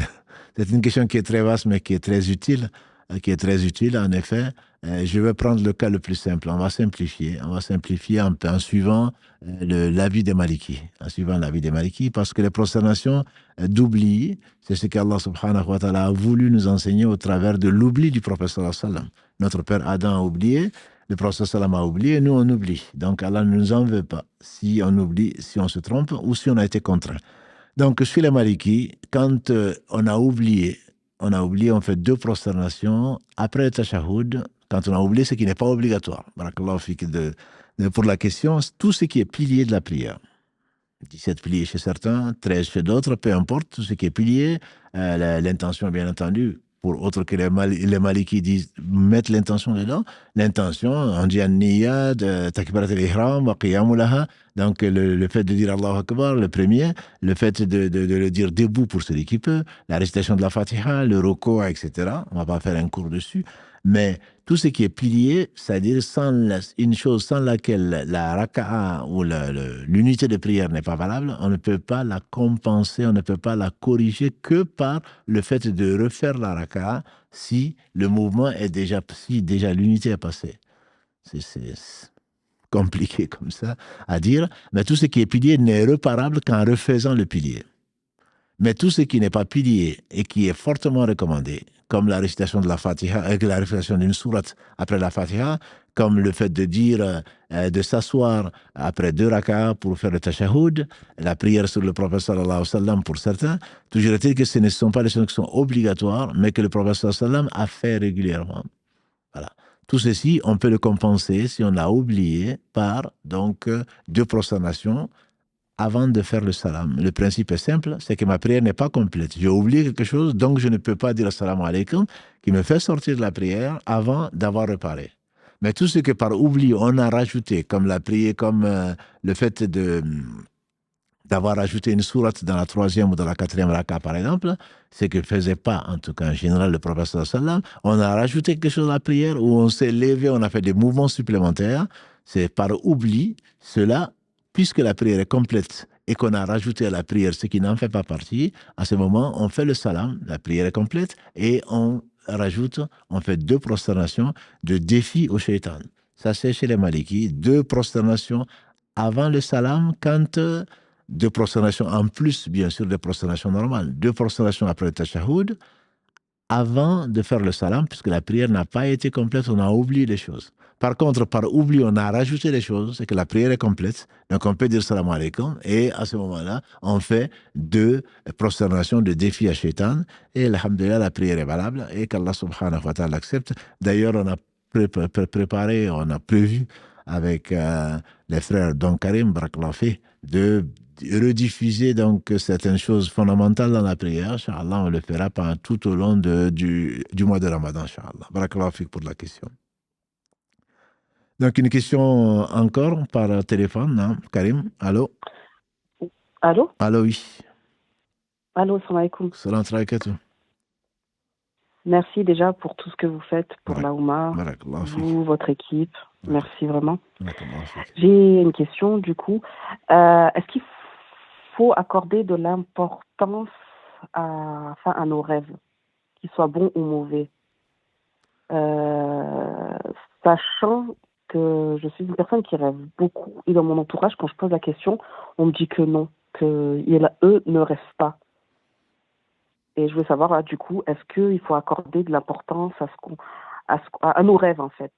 c'est une question qui est très vaste, mais qui est très utile. En effet. Je vais prendre le cas le plus simple. On va simplifier en suivant l'avis des Malikis. Parce que les prosternations d'oubli, c'est ce qu'Allah subhanahu wa ta'ala a voulu nous enseigner au travers de l'oubli du prophète sallallahu alayhi wa sallam. Notre père Adam a oublié, le prophète sallallahu alayhi wa sallam a oublié, et nous on oublie. Donc Allah ne nous en veut pas si on oublie, si on se trompe ou si on a été contraint. Donc chez les Malikis, quand on a oublié, on fait 2 prosternations après le tashahhud, quand on a oublié ce qui n'est pas obligatoire. Barakallahu fik pour la question, tout ce qui est pilier de la prière. 17 piliers chez certains, 13 chez d'autres, peu importe, tout ce qui est pilier, l'intention bien entendu, pour autres que les Malikis disent, mettre l'intention dedans. L'intention, on dit an-niyya, takbirat al-ihram, wa qiyamu laha. Donc le fait de dire Allahu Akbar, le premier, le fait de le dire debout pour celui qui peut, la récitation de la Fatiha, le roko, etc. On va pas faire un cours dessus. Mais tout ce qui est pilier, c'est-à-dire une chose sans laquelle la raka'a ou l'unité de prière n'est pas valable, on ne peut pas la compenser, on ne peut pas la corriger que par le fait de refaire la raka'a si le mouvement est déjà, si déjà l'unité est passée. C'est compliqué comme ça à dire, mais tout ce qui est pilier n'est réparable qu'en refaisant le pilier. Mais tout ce qui n'est pas pilier et qui est fortement recommandé, comme la récitation de la Fatiha, la récitation d'une sourate après la Fatiha, comme le fait de dire, de s'asseoir après 2 rak'ahs pour faire le tashahhud, la prière sur le prophète sallallahu alayhi wa sallam pour certains, toujours est-il que ce ne sont pas les choses qui sont obligatoires, mais que le prophète sallallahu alayhi wa sallam a fait régulièrement. Voilà. Tout ceci, on peut le compenser si on a oublié par donc 2 prosternations avant de faire le salam. Le principe est simple, c'est que ma prière n'est pas complète. J'ai oublié quelque chose, donc je ne peux pas dire assalamu alaikum, qui me fait sortir de la prière avant d'avoir réparé. Mais tout ce que par oubli on a rajouté, comme la prière, comme le fait d'avoir rajouté une sourate dans la 3e ou dans la 4e raka, par exemple, ce que ne faisait pas, en tout cas en général, le prophète sallallahu alayhi wa sallam, on a rajouté quelque chose à la prière, où on s'est levé, on a fait des mouvements supplémentaires, c'est par oubli, cela, puisque la prière est complète et qu'on a rajouté à la prière ce qui n'en fait pas partie, à ce moment, on fait le salam, la prière est complète, et on rajoute, on fait 2 prosternations de défi au shaitan. Ça, c'est chez les Malikis, 2 prosternations avant le salam, quand 2 prosternations en plus, bien sûr, des prosternations normales, 2 prosternations après le tashahhud, avant de faire le salam, puisque la prière n'a pas été complète, on a oublié des choses. Par contre, par oubli, on a rajouté des choses, c'est que la prière est complète, donc on peut dire salam alaikum, et à ce moment-là, on fait 2 prosternations de défi à shaitan, et alhamdulillah, la prière est valable, et qu'Allah subhanahu wa ta'ala l'accepte. D'ailleurs, on a préparé, on a prévu avec les frères Don Karim, barakallahu fi, de rediffuser donc certaines choses fondamentales dans la prière. Inch'Allah, on le fera tout au long du mois de Ramadan, Inch'Allah. Barakallahu fik pour la question. Donc, une question encore par téléphone, hein? Karim, allô? Allô? Allô, oui. Allô, salam alaikum. Salam alaikum. Merci déjà pour tout ce que vous faites pour la Oumma, vous, votre équipe. Merci vraiment. J'ai une question, du coup. Est-ce qu'il faut accorder de l'importance à nos rêves, qu'ils soient bons ou mauvais, sachant que je suis une personne qui rêve beaucoup, et dans mon entourage, quand je pose la question, on me dit que non, eux ne rêvent pas. Et je voulais savoir, là, du coup, est-ce qu'il faut accorder de l'importance à nos rêves, en fait,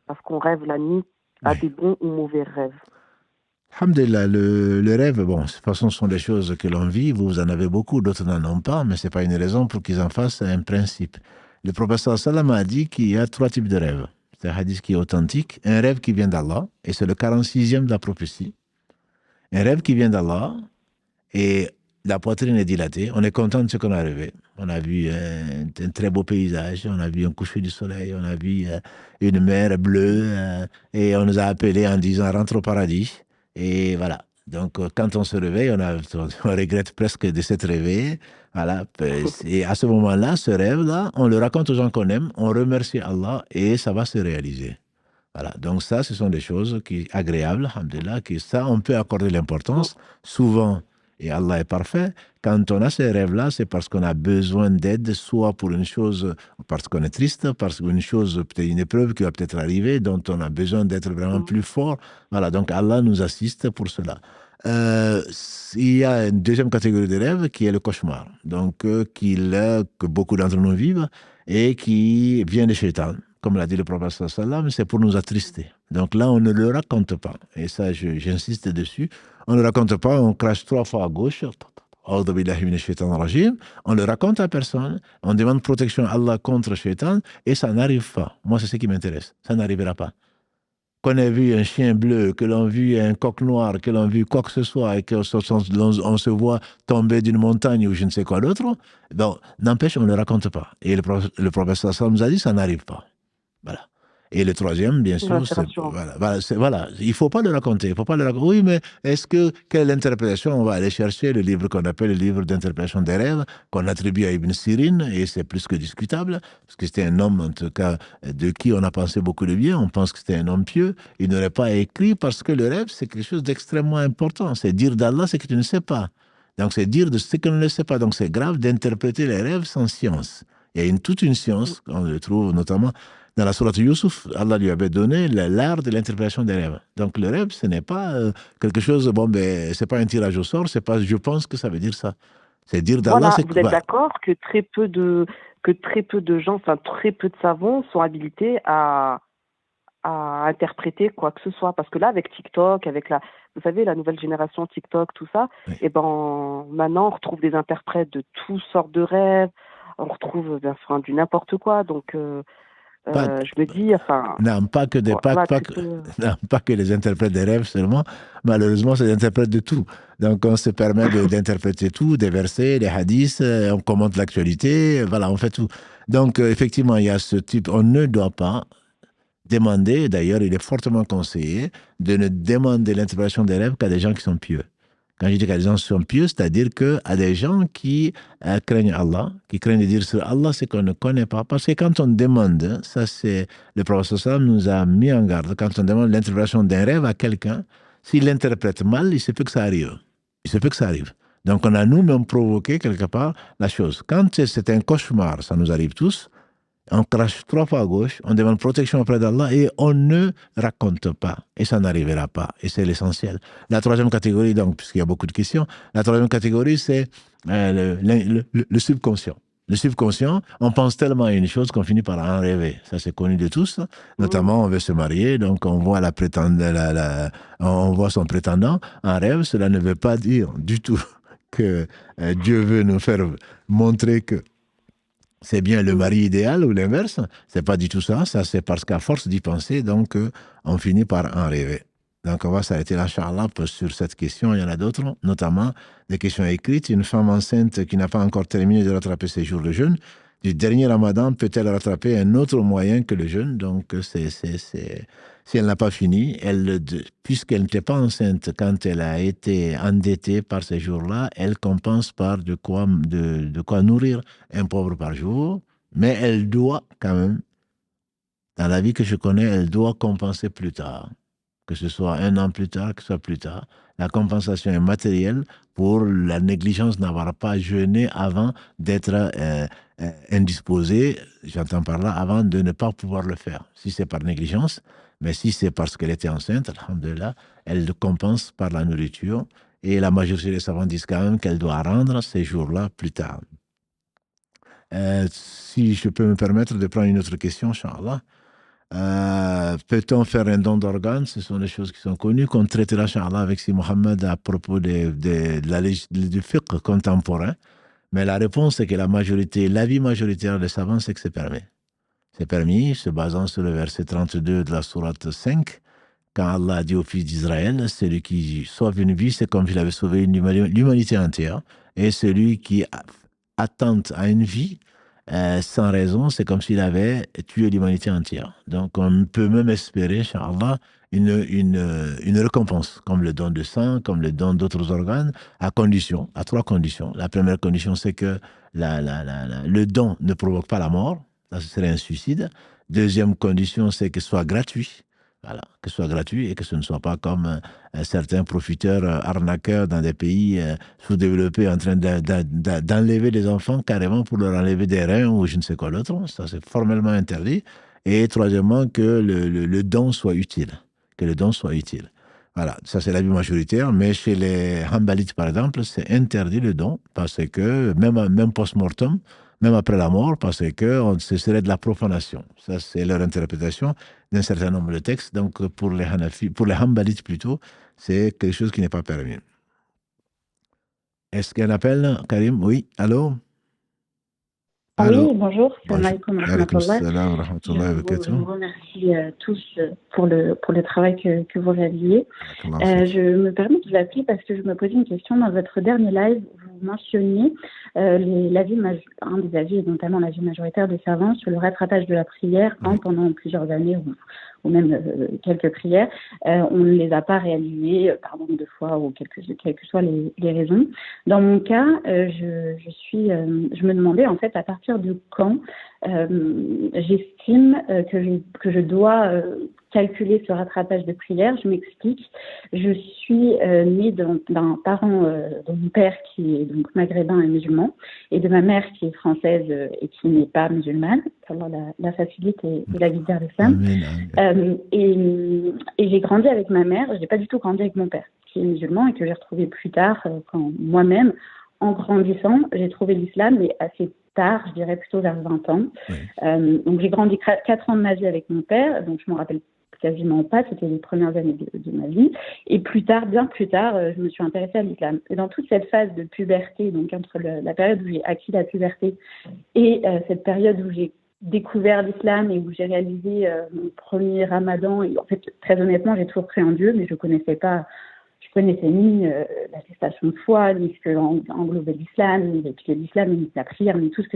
parce qu'on rêve la nuit à des bons ou mauvais rêves? Alhamdulillah, le rêve, bon, de toute façon, ce sont des choses que l'on vit. Vous en avez beaucoup, d'autres n'en ont pas, mais ce n'est pas une raison pour qu'ils en fassent un principe. Le professeur Salam a dit qu'il y a 3 types de rêves. C'est un hadith qui est authentique. Un rêve qui vient d'Allah, et c'est le 46e de la prophétie. Un rêve qui vient d'Allah, et la poitrine est dilatée. On est content de ce qu'on a rêvé. On a vu un très beau paysage, on a vu un coucher du soleil, on a vu une mer bleue, et on nous a appelés en disant « rentre au paradis ». Et voilà. Donc, quand on se réveille, on regrette presque de s'être réveillé. Voilà. Et à ce moment-là, ce rêve-là, on le raconte aux gens qu'on aime, on remercie Allah et ça va se réaliser. Voilà. Donc, ça, ce sont des choses agréables, alhamdulillah, que ça, on peut accorder l'importance. Souvent, et Allah est parfait, quand on a ces rêves-là, c'est parce qu'on a besoin d'aide, soit pour une chose, parce qu'on est triste, parce qu'une chose, peut-être une épreuve qui va peut-être arriver, dont on a besoin d'être vraiment plus fort. Voilà, donc Allah nous assiste pour cela. Il y a une deuxième catégorie de rêves qui est le cauchemar, donc que beaucoup d'entre nous vivent et qui vient de Shaitan. Comme l'a dit le prophète sallam, c'est pour nous attrister. Donc là, on ne le raconte pas. Et ça, j'insiste dessus. On ne le raconte pas, on crache 3 fois à gauche. On le raconte à personne. On demande protection à Allah contre Shaitan et ça n'arrive pas. Moi, c'est ce qui m'intéresse. Ça n'arrivera pas. Qu'on ait vu un chien bleu, que l'on ait vu un coq noir, que l'on ait vu quoi que ce soit et qu'on se voit tomber d'une montagne ou je ne sais quoi d'autre, bon, n'empêche, on ne le raconte pas. Et le prophète sallam nous a dit, ça n'arrive pas. Voilà. Et le troisième, bien sûr, voilà, il ne faut pas le raconter. Oui, mais quelle interprétation? On va aller chercher le livre qu'on appelle le livre d'interprétation des rêves, qu'on attribue à Ibn Sirin, et c'est plus que discutable, parce que c'était un homme, en tout cas, de qui on a pensé beaucoup de bien. On pense que c'était un homme pieux. Il n'aurait pas écrit, parce que le rêve, c'est quelque chose d'extrêmement important. C'est dire d'Allah ce que tu ne sais pas. Donc, c'est dire de ce qu'on ne sait pas. Donc, c'est grave d'interpréter les rêves sans science. Il y a toute une science, on le trouve notamment dans la sourate Youssouf, Allah lui avait donné l'art de l'interprétation des rêves. Donc le rêve, ce n'est pas quelque chose, c'est pas un tirage au sort, c'est pas je pense que ça veut dire ça. C'est dire d'Allah. Voilà, vous êtes d'accord que très peu de gens, enfin très peu de savants sont habilités à interpréter quoi que ce soit. Parce que là, avec TikTok, vous savez, la nouvelle génération TikTok, tout ça, oui. Et maintenant, on retrouve des interprètes de toutes sortes de rêves, on retrouve du n'importe quoi, donc... je me dis, non, pas que les interprètes des rêves seulement, malheureusement, c'est des interprètes de tout. Donc, on se permet d'interpréter tout, des versets, des hadiths, on commente l'actualité, voilà, on fait tout. Donc, effectivement, il y a ce type, on ne doit pas demander, d'ailleurs, il est fortement conseillé de ne demander l'interprétation des rêves qu'à des gens qui sont pieux. Quand je dis qu'à des gens qui sont pieux, c'est-à-dire qu'à des gens qui craignent Allah, qui craignent de dire sur Allah ce qu'on ne connaît pas. Parce que quand on demande, ça c'est, le prophète nous a mis en garde, quand on demande l'interprétation d'un rêve à quelqu'un, s'il l'interprète mal, il se peut que ça arrive. Donc on a nous-mêmes provoqué quelque part la chose. Quand c'est un cauchemar, ça nous arrive tous, on crache 3 fois à gauche, on demande protection auprès d'Allah et on ne raconte pas. Et ça n'arrivera pas. Et c'est l'essentiel. La troisième catégorie, donc, puisqu'il y a beaucoup de questions, la troisième catégorie, c'est le subconscient. Le subconscient, on pense tellement à une chose qu'on finit par en rêver. Ça, c'est connu de tous. Notamment, on veut se marier, donc on voit on voit son prétendant en rêve. Cela ne veut pas dire du tout que Dieu veut nous faire montrer que c'est bien le mari idéal ou l'inverse. C'est pas du tout ça. Ça, c'est parce qu'à force d'y penser, donc, on finit par en rêver. Donc, on va s'arrêter là, Inch'Allah, sur cette question. Il y en a d'autres, notamment des questions écrites. Une femme enceinte qui n'a pas encore terminé de rattraper ses jours de jeûne, du dernier Ramadan, peut-elle rattraper un autre moyen que le jeûne? Donc, si elle n'a pas fini, puisqu'elle n'était pas enceinte quand elle a été endettée par ces jours-là, elle compense par de quoi nourrir un pauvre par jour, mais elle doit quand même, dans la vie que je connais, elle doit compenser plus tard. Que ce soit 1 an plus tard, que ce soit plus tard. La compensation est matérielle pour la négligence n'avoir pas jeûné avant d'être indisposée, j'entends par là, avant de ne pas pouvoir le faire. Si c'est par négligence, mais si c'est parce qu'elle était enceinte, alhamdoulilah, elle le compense par la nourriture. Et la majorité des savants disent quand même qu'elle doit rendre ces jours-là plus tard. Si je peux me permettre de prendre une autre question, Inch'Allah. Peut-on faire un don d'organes? Ce sont des choses qui sont connues, qu'on traitera, Inch'Allah, avec Si Mohammed à propos du fiqh contemporain. Mais la réponse, c'est que l'avis majoritaire des savants, c'est que c'est permis. C'est permis, se basant sur le verset 32 de la sourate 5, quand Allah a dit aux fils d'Israël, celui qui sauve une vie, c'est comme s'il avait sauvé l'humanité entière. Et celui qui attente à une vie, sans raison, c'est comme s'il avait tué l'humanité entière. Donc, on peut même espérer, Inch'Allah, une récompense, comme le don de sang, comme le don d'autres organes, à trois conditions. La première condition, c'est que le don ne provoque pas la mort. Ça, ce serait un suicide. Deuxième condition, c'est que ce soit gratuit. Voilà, que ce soit gratuit et que ce ne soit pas comme certains profiteurs arnaqueurs dans des pays sous-développés en train d'enlever des enfants carrément pour leur enlever des reins ou je ne sais quoi d'autre. Ça, c'est formellement interdit. Et troisièmement, que le don soit utile. Que le don soit utile. Voilà, ça c'est l'avis majoritaire. Mais chez les Hanbalites, par exemple, c'est interdit le don parce que même post-mortem, même après la mort, parce que ce serait de la profanation. Ça, c'est leur interprétation d'un certain nombre de textes. Donc, pour les Hanbalites plutôt, c'est quelque chose qui n'est pas permis. Est-ce qu'il y a un appel, Karim? Oui, allô? Oui, bonjour, salam alaikum Je vous remercie tous pour le travail que vous réalisez. Je me permets de vous appeler parce que je me posais une question. Dans votre dernier live, vous mentionniez un des avis, notamment l'avis majoritaire des savants, sur le rattrapage de la prière pendant plusieurs années ou même quelques prières, on ne les a pas réalisées par nombre de fois ou quelles que soient les raisons. Dans mon cas, je me demandais en fait à partir de quand j'estime que je dois calculer ce rattrapage de prière. Je m'explique. Je suis née d'un parent, de mon père qui est donc maghrébin et musulman, et de ma mère qui est française et qui n'est pas musulmane. Alors la facilite et la guidère des femmes. Et j'ai grandi avec ma mère. Je n'ai pas du tout grandi avec mon père, qui est musulman et que j'ai retrouvé plus tard quand moi-même, en grandissant, j'ai trouvé l'islam, mais assez tard, je dirais plutôt vers 20 ans. Donc j'ai grandi 4 ans de ma vie avec mon père, donc je ne me rappelle quasiment pas, c'était les premières années de ma vie. Et plus tard, bien plus tard, je me suis intéressée à l'islam. Et dans toute cette phase de puberté, donc entre la période où j'ai acquis la puberté et cette période où j'ai découvert l'islam et où j'ai réalisé mon premier ramadan, et en fait, très honnêtement, j'ai toujours cru en Dieu, mais je connaissais ni l'attestation de foi, ni ce que englobait l'islam, ni les piliers de l'islam, ni la prière, ni tout ce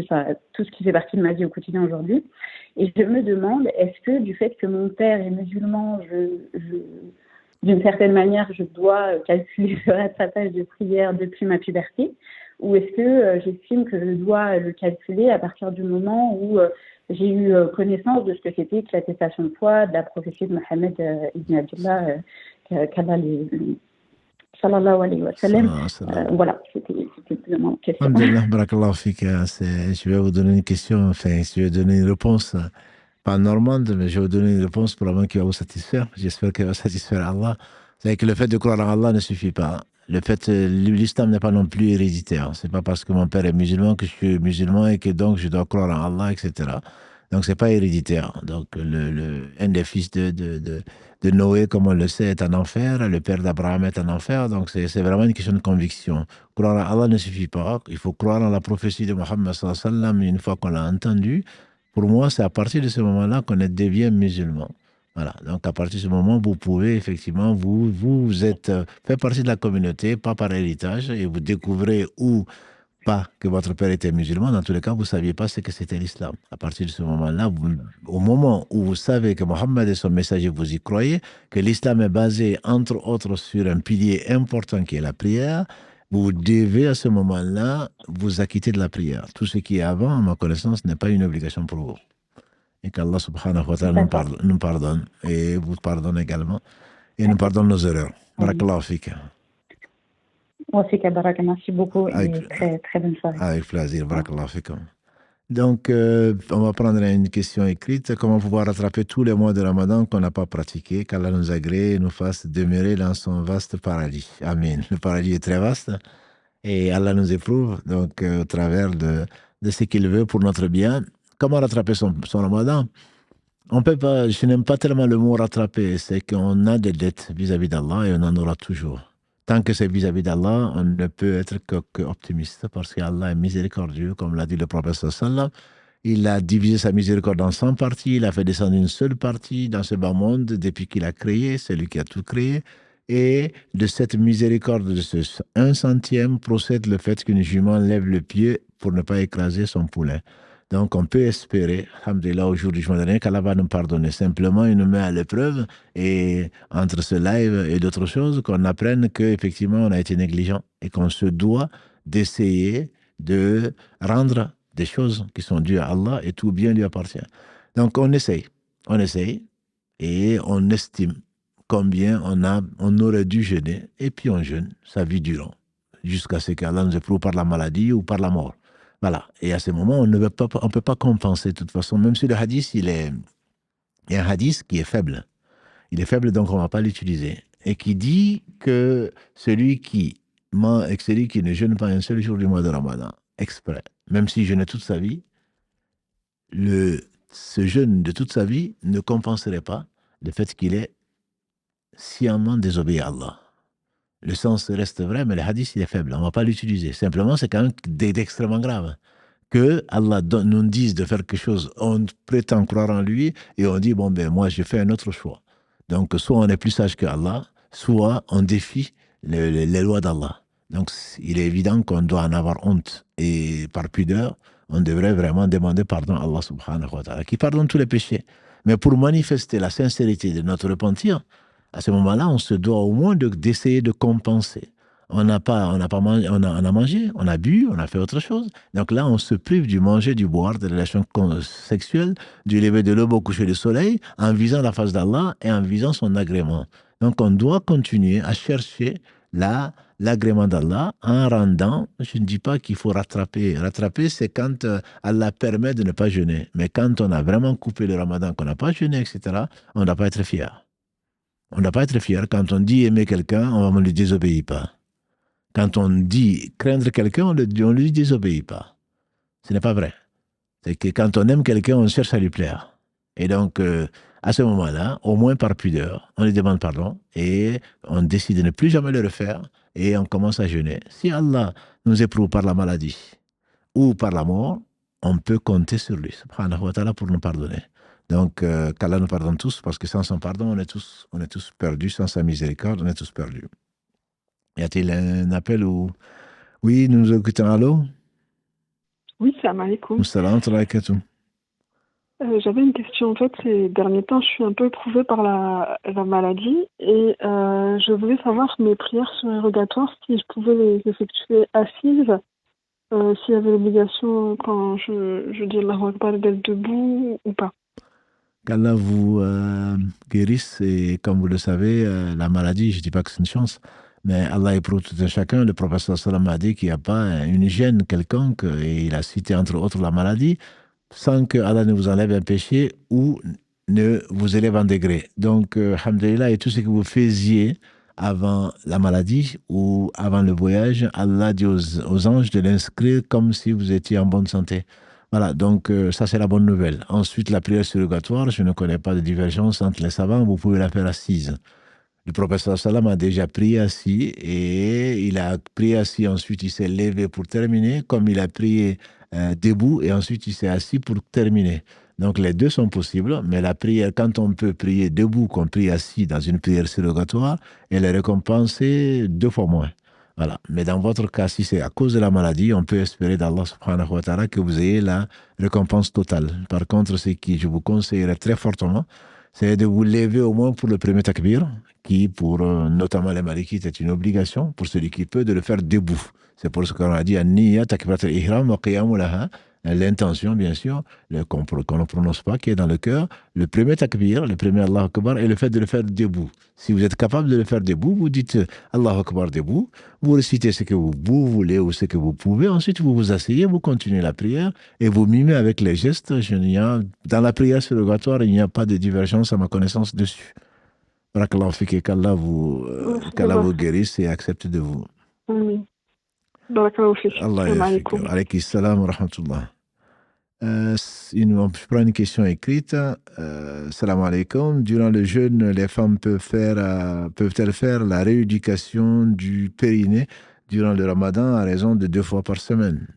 qui fait partie de ma vie au quotidien aujourd'hui. Et je me demande, est-ce que du fait que mon père est musulman, d'une certaine manière, je dois calculer le rattrapage de prière depuis ma puberté, ou est-ce que j'estime que je dois le calculer à partir du moment où j'ai eu connaissance de ce que c'était que l'attestation de foi, de la prophétie de Mohammed ibn Abdullah, qu'Allah sallallahu alayhi wa sallam. Voilà, c'était ma question. Alhamdulillah, barakallahu fik. Je vais vous donner une question, je vais donner une réponse, pas normande, mais je vais vous donner une réponse probablement qui va vous satisfaire. J'espère qu'elle va satisfaire Allah. C'est que le fait de croire en Allah ne suffit pas. L'islam n'est pas non plus héréditaire. C'est pas parce que mon père est musulman que je suis musulman et que donc je dois croire en Allah, etc. Donc c'est pas héréditaire. Donc un des fils de Noé, comme on le sait, est en enfer. Le père d'Abraham est en enfer. Donc c'est vraiment une question de conviction. Croire en Allah ne suffit pas. Il faut croire en la prophétie de Mohammed sallallahu alayhi wa sallam une fois qu'on l'a entendue. Pour moi, c'est à partir de ce moment-là qu'on devient musulman. Voilà, donc à partir de ce moment, vous pouvez effectivement, vous êtes fait partie de la communauté, pas par héritage, et vous découvrez ou pas que votre père était musulman. Dans tous les cas, vous ne saviez pas ce que c'était l'islam. À partir de ce moment-là, au moment où vous savez que Mohammed est son messager, vous y croyez, que l'islam est basé, entre autres, sur un pilier important qui est la prière, vous devez à ce moment-là vous acquitter de la prière. Tout ce qui est avant, à ma connaissance, n'est pas une obligation pour vous. Et qu'Allah subhanahu wa ta'ala nous pardonne, et vous pardonne également, et nous pardonne nos erreurs. Barakallahu fik. Merci beaucoup et très, très bonne soirée. Avec plaisir, barakallahu fik. Donc, on va prendre une question écrite. Comment pouvoir rattraper tous les mois de Ramadan qu'on n'a pas pratiqué, qu'Allah nous agrée et nous fasse demeurer dans son vaste paradis. Amen. Le paradis est très vaste et Allah nous éprouve donc au travers de ce qu'il veut pour notre bien. Comment rattraper son Ramadan? On peut pas, je n'aime pas tellement le mot rattraper, c'est qu'on a des dettes vis-à-vis d'Allah et on en aura toujours. Tant que c'est vis-à-vis d'Allah, on ne peut être que optimiste parce qu'Allah est miséricordieux, comme l'a dit le prophète sallallahu. Il a divisé sa miséricorde en 100 parties, il a fait descendre une seule partie dans ce bas monde depuis qu'il a créé, c'est lui qui a tout créé. Et de cette miséricorde, de ce 1/100e, procède le fait qu'une jument lève le pied pour ne pas écraser son poulain. Donc on peut espérer, alhamdoulilah, au jour du jugement dernier, qu'Allah va nous pardonner. Simplement, il nous met à l'épreuve et entre ce live et d'autres choses, qu'on apprenne qu'effectivement on a été négligent et qu'on se doit d'essayer de rendre des choses qui sont dues à Allah et tout bien lui appartient. Donc on essaye et on estime combien on aurait dû jeûner et puis on jeûne sa vie durant jusqu'à ce qu'Allah nous éprouve par la maladie ou par la mort. Voilà. Et à ce moment, on ne peut pas compenser de toute façon, même si le hadith, il y a un hadith qui est faible. Il est faible, donc on ne va pas l'utiliser. Et qui dit que celui qui ne jeûne pas un seul jour du mois de Ramadan, exprès, même s'il jeûnait toute sa vie, ce jeûne de toute sa vie ne compenserait pas le fait qu'il est sciemment désobéi à Allah. Le sens reste vrai, mais le hadith, il est faible. On ne va pas l'utiliser. Simplement, c'est quand même d'extrêmement grave. Que Allah nous dise de faire quelque chose, on prétend croire en lui, et on dit, moi, je fais un autre choix. Donc, soit on est plus sage que Allah, soit on défie les lois d'Allah. Donc, il est évident qu'on doit en avoir honte. Et par pudeur, on devrait vraiment demander pardon à Allah subhanahu wa ta'ala, qui pardonne tous les péchés. Mais pour manifester la sincérité de notre repentir, à ce moment-là, on se doit au moins d'essayer de compenser. On a mangé, on a bu, on a fait autre chose. Donc là, on se prive du manger, du boire, de la relation sexuelle, du lever de l'aube au coucher du soleil, en visant la face d'Allah et en visant son agrément. Donc on doit continuer à chercher l'agrément d'Allah en rendant, je ne dis pas qu'il faut rattraper. Rattraper, c'est quand Allah permet de ne pas jeûner. Mais quand on a vraiment coupé le ramadan, qu'on n'a pas jeûné, etc., on ne doit pas être fier. On ne doit pas être fier. Quand on dit aimer quelqu'un, on ne lui désobéit pas. Quand on dit craindre quelqu'un, on lui désobéit pas. Ce n'est pas vrai. C'est que quand on aime quelqu'un, on cherche à lui plaire. Et donc, à ce moment-là, au moins par pudeur, on lui demande pardon et on décide de ne plus jamais le refaire et on commence à jeûner. Si Allah nous éprouve par la maladie ou par la mort, on peut compter sur lui, subhanahu wa ta'ala, pour nous pardonner. Donc, qu'Allah nous pardonne tous, parce que sans son pardon, on est tous perdus. Sans sa miséricorde, on est tous perdus. Y a-t-il un appel ou... Oui, nous nous écoutons. Allô? Oui, salam alaikum. Salam alaikum. J'avais une question. En fait, ces derniers temps, je suis un peu éprouvée par la maladie et je voulais savoir mes prières surérogatoires, si je pouvais les effectuer assises, s'il y avait l'obligation, quand je dis Allahu Akbar, d'être debout ou pas. Qu'Allah vous guérisse, et comme vous le savez, la maladie, je ne dis pas que c'est une chance, mais Allah éprouve tout un chacun. Le prophète sallallahu a dit qu'il n'y a pas une gêne quelconque, et il a cité entre autres la maladie, sans que Allah ne vous enlève un péché ou ne vous élève en degré. Donc, alhamdulillah, et tout ce que vous faisiez avant la maladie ou avant le voyage, Allah dit aux anges de l'inscrire comme si vous étiez en bonne santé. Voilà, donc ça c'est la bonne nouvelle. Ensuite, la prière surrogatoire, je ne connais pas de divergence entre les savants, vous pouvez la faire assise. Le prophète sallam a déjà prié assis et il a prié assis, ensuite il s'est levé pour terminer, comme il a prié debout et ensuite il s'est assis pour terminer. Donc les deux sont possibles, mais la prière, quand on peut prier debout qu'on prie assis dans une prière surrogatoire, elle est récompensée 2 fois moins. Voilà. Mais dans votre cas, si c'est à cause de la maladie, on peut espérer d'Allah subhanahu wa ta'ala que vous ayez la récompense totale. Par contre, ce que je vous conseillerais très fortement, c'est de vous lever au moins pour le premier takbir, qui pour notamment les malikites est une obligation, pour celui qui peut, de le faire debout. C'est pour ce qu'on a dit an-niyya takbirat al-ihram wa qiyamu laha, l'intention bien sûr, qu'on ne prononce pas, qui est dans le cœur. Le premier takbir, le premier Allahu Akbar, et le fait de le faire debout. Si vous êtes capable de le faire debout, vous dites Allahu Akbar debout, vous récitez ce que vous voulez ou ce que vous pouvez, ensuite vous vous asseyez, vous continuez la prière et vous mimez avec les gestes. Dans la prière surrogatoire, il n'y a pas de divergence à ma connaissance dessus. Barakallahu fik, qu'Allah vous guérisse et accepte de vous. Amin. Barakallahu fik. Allah alaykum salam wa rahmatullah. Je prends une question écrite. Salam alaikum. Durant le jeûne, les femmes peuvent-elles faire la rééducation du périnée durant le ramadan à raison de 2 fois par semaine?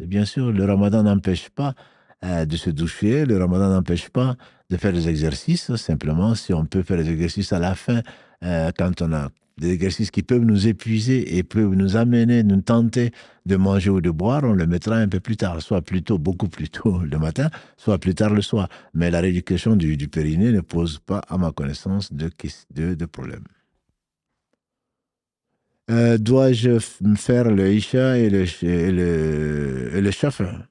Bien sûr, le ramadan n'empêche pas de se doucher, le ramadan n'empêche pas de faire des exercices. Simplement, si on peut faire des exercices à la fin, quand on a des exercices qui peuvent nous épuiser et peuvent nous amener, nous tenter de manger ou de boire, on le mettra un peu plus tard, soit plutôt, beaucoup plus tôt le matin, soit plus tard le soir. Mais la rééducation du périnée ne pose pas, à ma connaissance, de problème. Dois-je faire le Isha et le Shafa?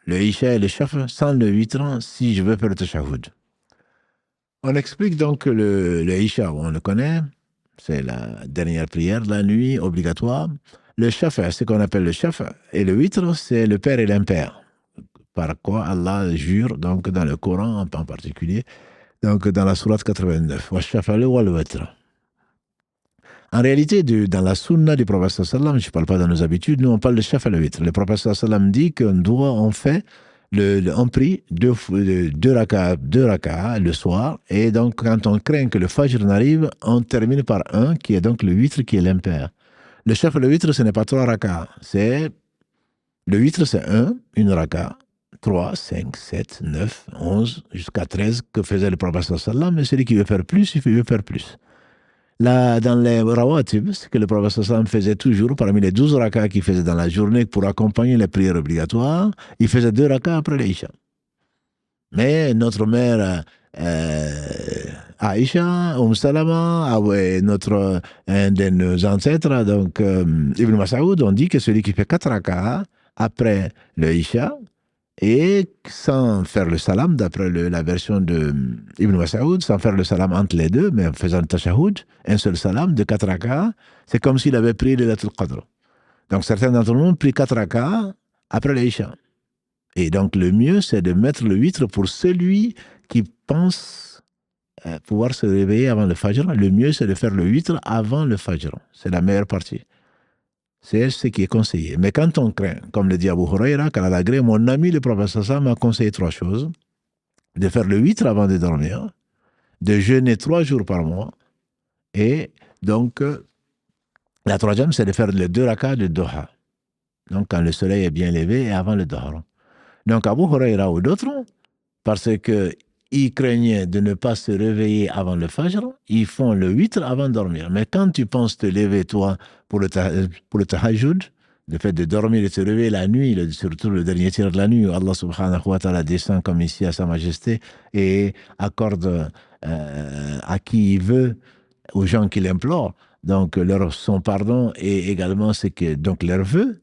Le Isha et le Shafa sans le witr si je veux faire le Tashahhud. On explique donc que le Isha, on le connaît, c'est la dernière prière de la nuit, obligatoire. Le Shafa, c'est ce qu'on appelle le Shafa. Et le witr, c'est le père et l'impair. Par quoi Allah jure, donc dans le Coran en particulier, donc dans la sourate 89. Wa shafa wal witr. En réalité, dans la sunna du prophète sallam, je ne parle pas dans nos habitudes, nous on parle de shafa le witr. Le prophète sallam dit on fait on prie deux raka le soir, et donc quand on craint que le fajr n'arrive, on termine par un, qui est donc le witr, qui est l'impair. Le shafa le witr, ce n'est pas 3 raka, le witr c'est une raka, 3, 5, 7, 9, 11, jusqu'à 13, que faisait le prophète sallam, mais celui qui veut faire plus, il veut faire plus. Là, dans les rawatib, ce que le prophète sallam faisait toujours, parmi les 12 rakas qu'il faisait dans la journée pour accompagner les prières obligatoires, il faisait 2 rakas après l'Isha. Mais notre mère Aïcha, Salama, un de nos ancêtres, donc Ibn Mas'ud, on dit que celui qui fait 4 rakas après le Isha, et sans faire le salam, d'après la version de Ibn Mas'ud, sans faire le salam entre les deux, mais en faisant le tashahhud, un seul salam de 4 rakas, c'est comme s'il avait pris le Laylatul Qadr. Donc certains d'entre nous prient 4 rakas après l'Isha. Et donc le mieux, c'est de mettre le witr pour celui qui pense pouvoir se réveiller avant le fajr. Le mieux, c'est de faire le witr avant le fajr. C'est la meilleure partie. C'est ce qui est conseillé. Mais quand on craint, comme le dit Abu Huraira, qu'à la gré, mon ami le prophète sallam m'a conseillé 3 choses. De faire le witr avant de dormir, de jeûner 3 jours par mois, et donc la 3e, c'est de faire les 2 rakas de Doha. Donc quand le soleil est bien levé et avant le Doha. Donc Abu Huraira ou d'autres, parce qu'ils craignaient de ne pas se réveiller avant le fajr, ils font le witr avant de dormir. Mais quand tu penses te lever, toi, pour le tahajjud, le fait de dormir et de se réveiller la nuit, surtout le dernier tiers de la nuit, où Allah subhanahu wa ta'ala descend comme ici à sa majesté et accorde à qui il veut, aux gens qui l'implorent, donc son pardon et également donc leur vœu.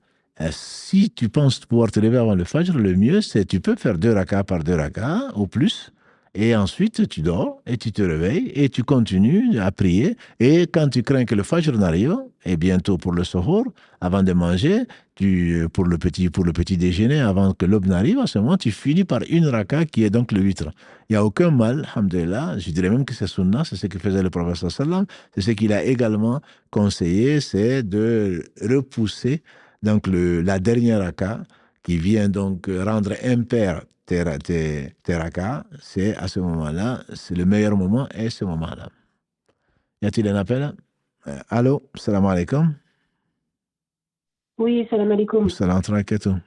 Si tu penses pouvoir te lever avant le fajr, le mieux c'est tu peux faire 2 rakas par 2 rakas ou plus, et ensuite tu dors et tu te réveilles et tu continues à prier, et quand tu crains que le fajr n'arrive, et bientôt pour le suhour, avant de manger, pour le petit déjeuner, avant que l'aube n'arrive, à ce moment tu finis par une raka qui est donc le witr. Il n'y a aucun mal, alhamdulillah, je dirais même que c'est sunnah, c'est ce que faisait le prophète sallam, c'est ce qu'il a également conseillé, c'est de repousser donc la dernière raka qui vient donc rendre impair tes rakas, c'est à ce moment-là, c'est le meilleur moment, et ce moment-là. Y a-t-il un appel? Allô, salam alaikum. Oui, salam alaikum. Salam alaikum.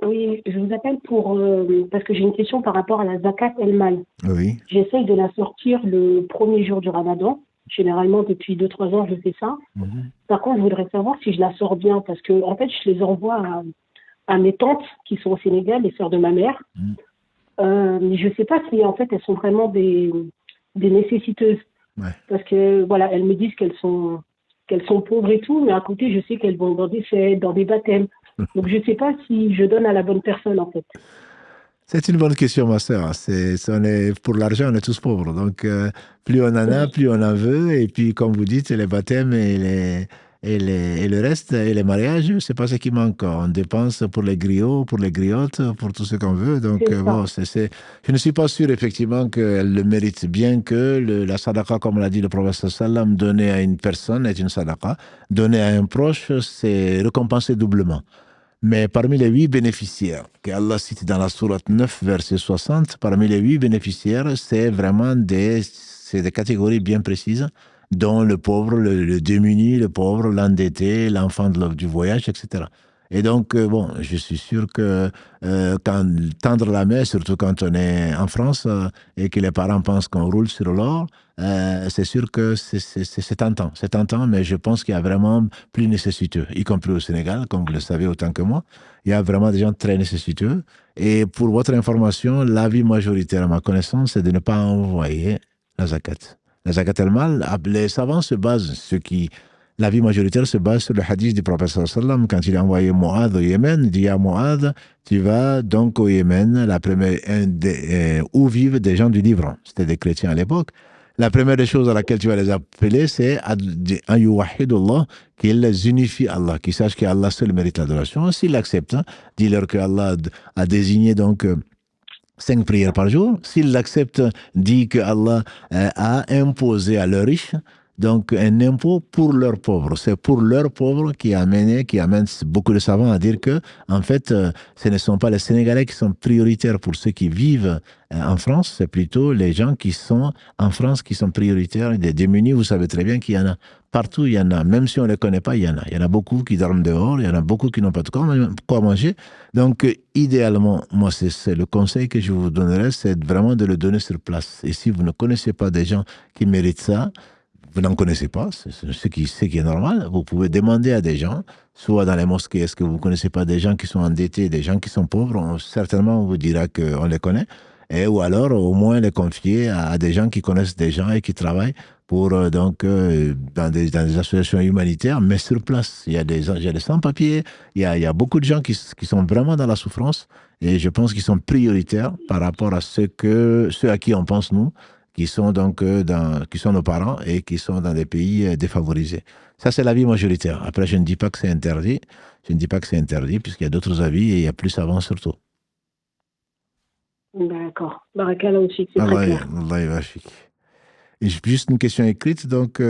Oui, je vous appelle parce que j'ai une question par rapport à la zakat el-mal. Oui. J'essaye de la sortir le premier jour du ramadan. Généralement, depuis 2-3 ans, je fais ça. Par contre, je voudrais savoir si je la sors bien, parce que en fait, je les envoie à mes tantes qui sont au Sénégal, les sœurs de ma mère. Mais je ne sais pas si en fait elles sont vraiment des nécessiteuses. Ouais. Parce que voilà, elles me disent qu'elles sont pauvres et tout, mais à côté, je sais qu'elles vont dans des fêtes, dans des baptêmes. Donc je ne sais pas si je donne à la bonne personne en fait. C'est une bonne question, ma sœur. Pour l'argent, on est tous pauvres. Donc, plus on en a, plus on en veut. Et puis, comme vous dites, les baptêmes et le reste, et les mariages, c'est pas ce qui manque. On dépense pour les griots, pour les griottes, pour tout ce qu'on veut. Donc, je ne suis pas sûr, effectivement, qu'elle le mérite bien, que la sadaqa, comme l'a dit le prophète sallam, donner à une personne est une sadaqa. Donner à un proche, c'est récompensé doublement. Mais parmi les 8 bénéficiaires qu'Allah cite dans la sourate 9, verset 60, parmi les 8 bénéficiaires, c'est vraiment des catégories bien précises, dont le pauvre, le démuni, le pauvre, l'endetté, l'enfant du voyage, etc. Et donc, bon, je suis sûr que quand tendre la main, surtout quand on est en France et que les parents pensent qu'on roule sur l'or, c'est sûr que c'est tentant. C'est tentant, mais je pense qu'il y a vraiment plus nécessiteux, y compris au Sénégal, comme vous le savez autant que moi. Il y a vraiment des gens très nécessiteux. Et pour votre information, l'avis majoritaire, à ma connaissance, c'est de ne pas envoyer la zakat. La zakat al-mal, les savants se basent, l'avis majoritaire se base sur le hadith du prophète sallam quand il a envoyé Mu'adh au Yémen. Il dit à Mu'adh, tu vas donc au Yémen, où vivent des gens du livre. C'était des chrétiens à l'époque. La première des choses à laquelle tu vas les appeler, c'est an yuwahhidullah, qu'ils unifient Allah, qu'ils sachent qu'Allah seul mérite l'adoration. S'ils l'acceptent, dis-leur que Allah a désigné donc 5 prières par jour. S'ils l'acceptent, dis que Allah a imposé à leurs riches donc un impôt pour leurs pauvres. C'est pour leurs pauvres qui amène beaucoup de savants à dire que, en fait, ce ne sont pas les Sénégalais qui sont prioritaires pour ceux qui vivent en France, c'est plutôt les gens qui sont en France qui sont prioritaires. Les démunis, vous savez très bien qu'il y en a. Partout, il y en a. Même si on ne les connaît pas, il y en a. Il y en a beaucoup qui dorment dehors, il y en a beaucoup qui n'ont pas de quoi manger. Donc, idéalement, moi, c'est le conseil que je vous donnerais, c'est vraiment de le donner sur place. Et si vous ne connaissez pas des gens qui méritent ça, vous n'en connaissez pas, c'est ce qui est normal. Vous pouvez demander à des gens, soit dans les mosquées, est-ce que vous ne connaissez pas des gens qui sont endettés, des gens qui sont pauvres? Certainement, on vous dira qu'on les connaît. Ou alors, au moins, les confier à des gens qui connaissent des gens et qui travaillent dans des associations humanitaires, mais sur place. Il y a des sans-papiers, il y a beaucoup de gens qui sont vraiment dans la souffrance, et je pense qu'ils sont prioritaires par rapport à ceux à qui on pense, nous, qui sont nos parents et qui sont dans des pays défavorisés. Ça, c'est l'avis majoritaire. Après, je ne dis pas que c'est interdit. Je ne dis pas que c'est interdit, puisqu'il y a d'autres avis et il y a plus avant surtout. D'accord. Barakallah aussi, c'est très clair. Et juste une question écrite, donc,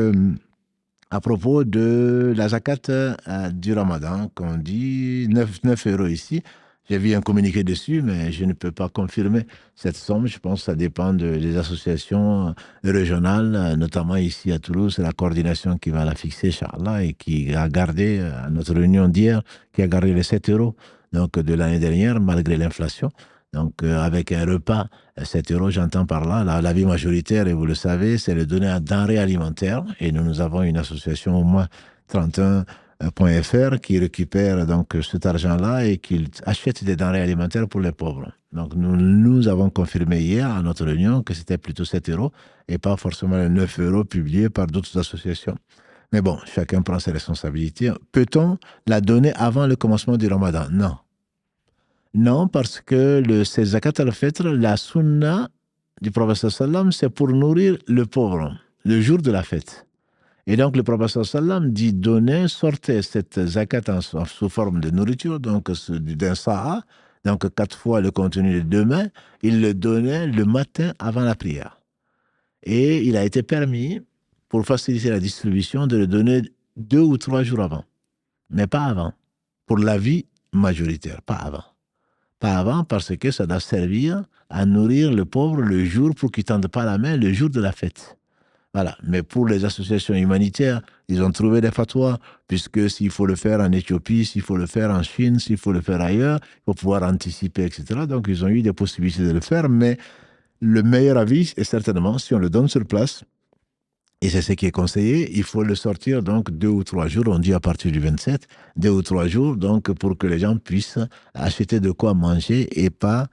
à propos de la zakat du Ramadan, qu'on dit 9 € ici. J'ai vu un communiqué dessus, mais je ne peux pas confirmer cette somme. Je pense que ça dépend des associations régionales, notamment ici à Toulouse. C'est la coordination qui va la fixer, Inch'Allah, et qui a gardé, à notre réunion d'hier, qui a gardé les 7 € donc, de l'année dernière, malgré l'inflation. Donc, avec un repas, 7 €, j'entends par là, l'avis majoritaire, et vous le savez, c'est le donner à denrées alimentaires. Et nous avons une association au moins 31.fr qui récupère donc cet argent-là et qui achète des denrées alimentaires pour les pauvres. Donc nous avons confirmé hier à notre réunion que c'était plutôt 7 € et pas forcément les 9 € publiés par d'autres associations. Mais bon, chacun prend ses responsabilités. Peut-on la donner avant le commencement du Ramadan? Non. Non, parce que c'est Zakat al-Fitr, la sunna du prophète sallam, c'est pour nourrir le pauvre, le jour de la fête. Et donc, le prophète sallam dit sortez cette zakat sous forme de nourriture, donc d'un sa'a, donc 4 fois le contenu de 2 mains, il le donnait le matin avant la prière. Et il a été permis, pour faciliter la distribution, de le donner 2 ou 3 jours avant. Mais pas avant. Pour l'avis majoritaire, pas avant. Pas avant, parce que ça doit servir à nourrir le pauvre le jour pour qu'il ne tende pas la main le jour de la fête. Voilà. Mais pour les associations humanitaires, ils ont trouvé des fatwas, puisque s'il faut le faire en Éthiopie, s'il faut le faire en Chine, s'il faut le faire ailleurs, il faut pouvoir anticiper, etc. Donc, ils ont eu des possibilités de le faire, mais le meilleur avis est certainement, si on le donne sur place, et c'est ce qui est conseillé, il faut le sortir donc 2 ou 3 jours, on dit à partir du 27, 2 ou 3 jours, donc pour que les gens puissent acheter de quoi manger et pas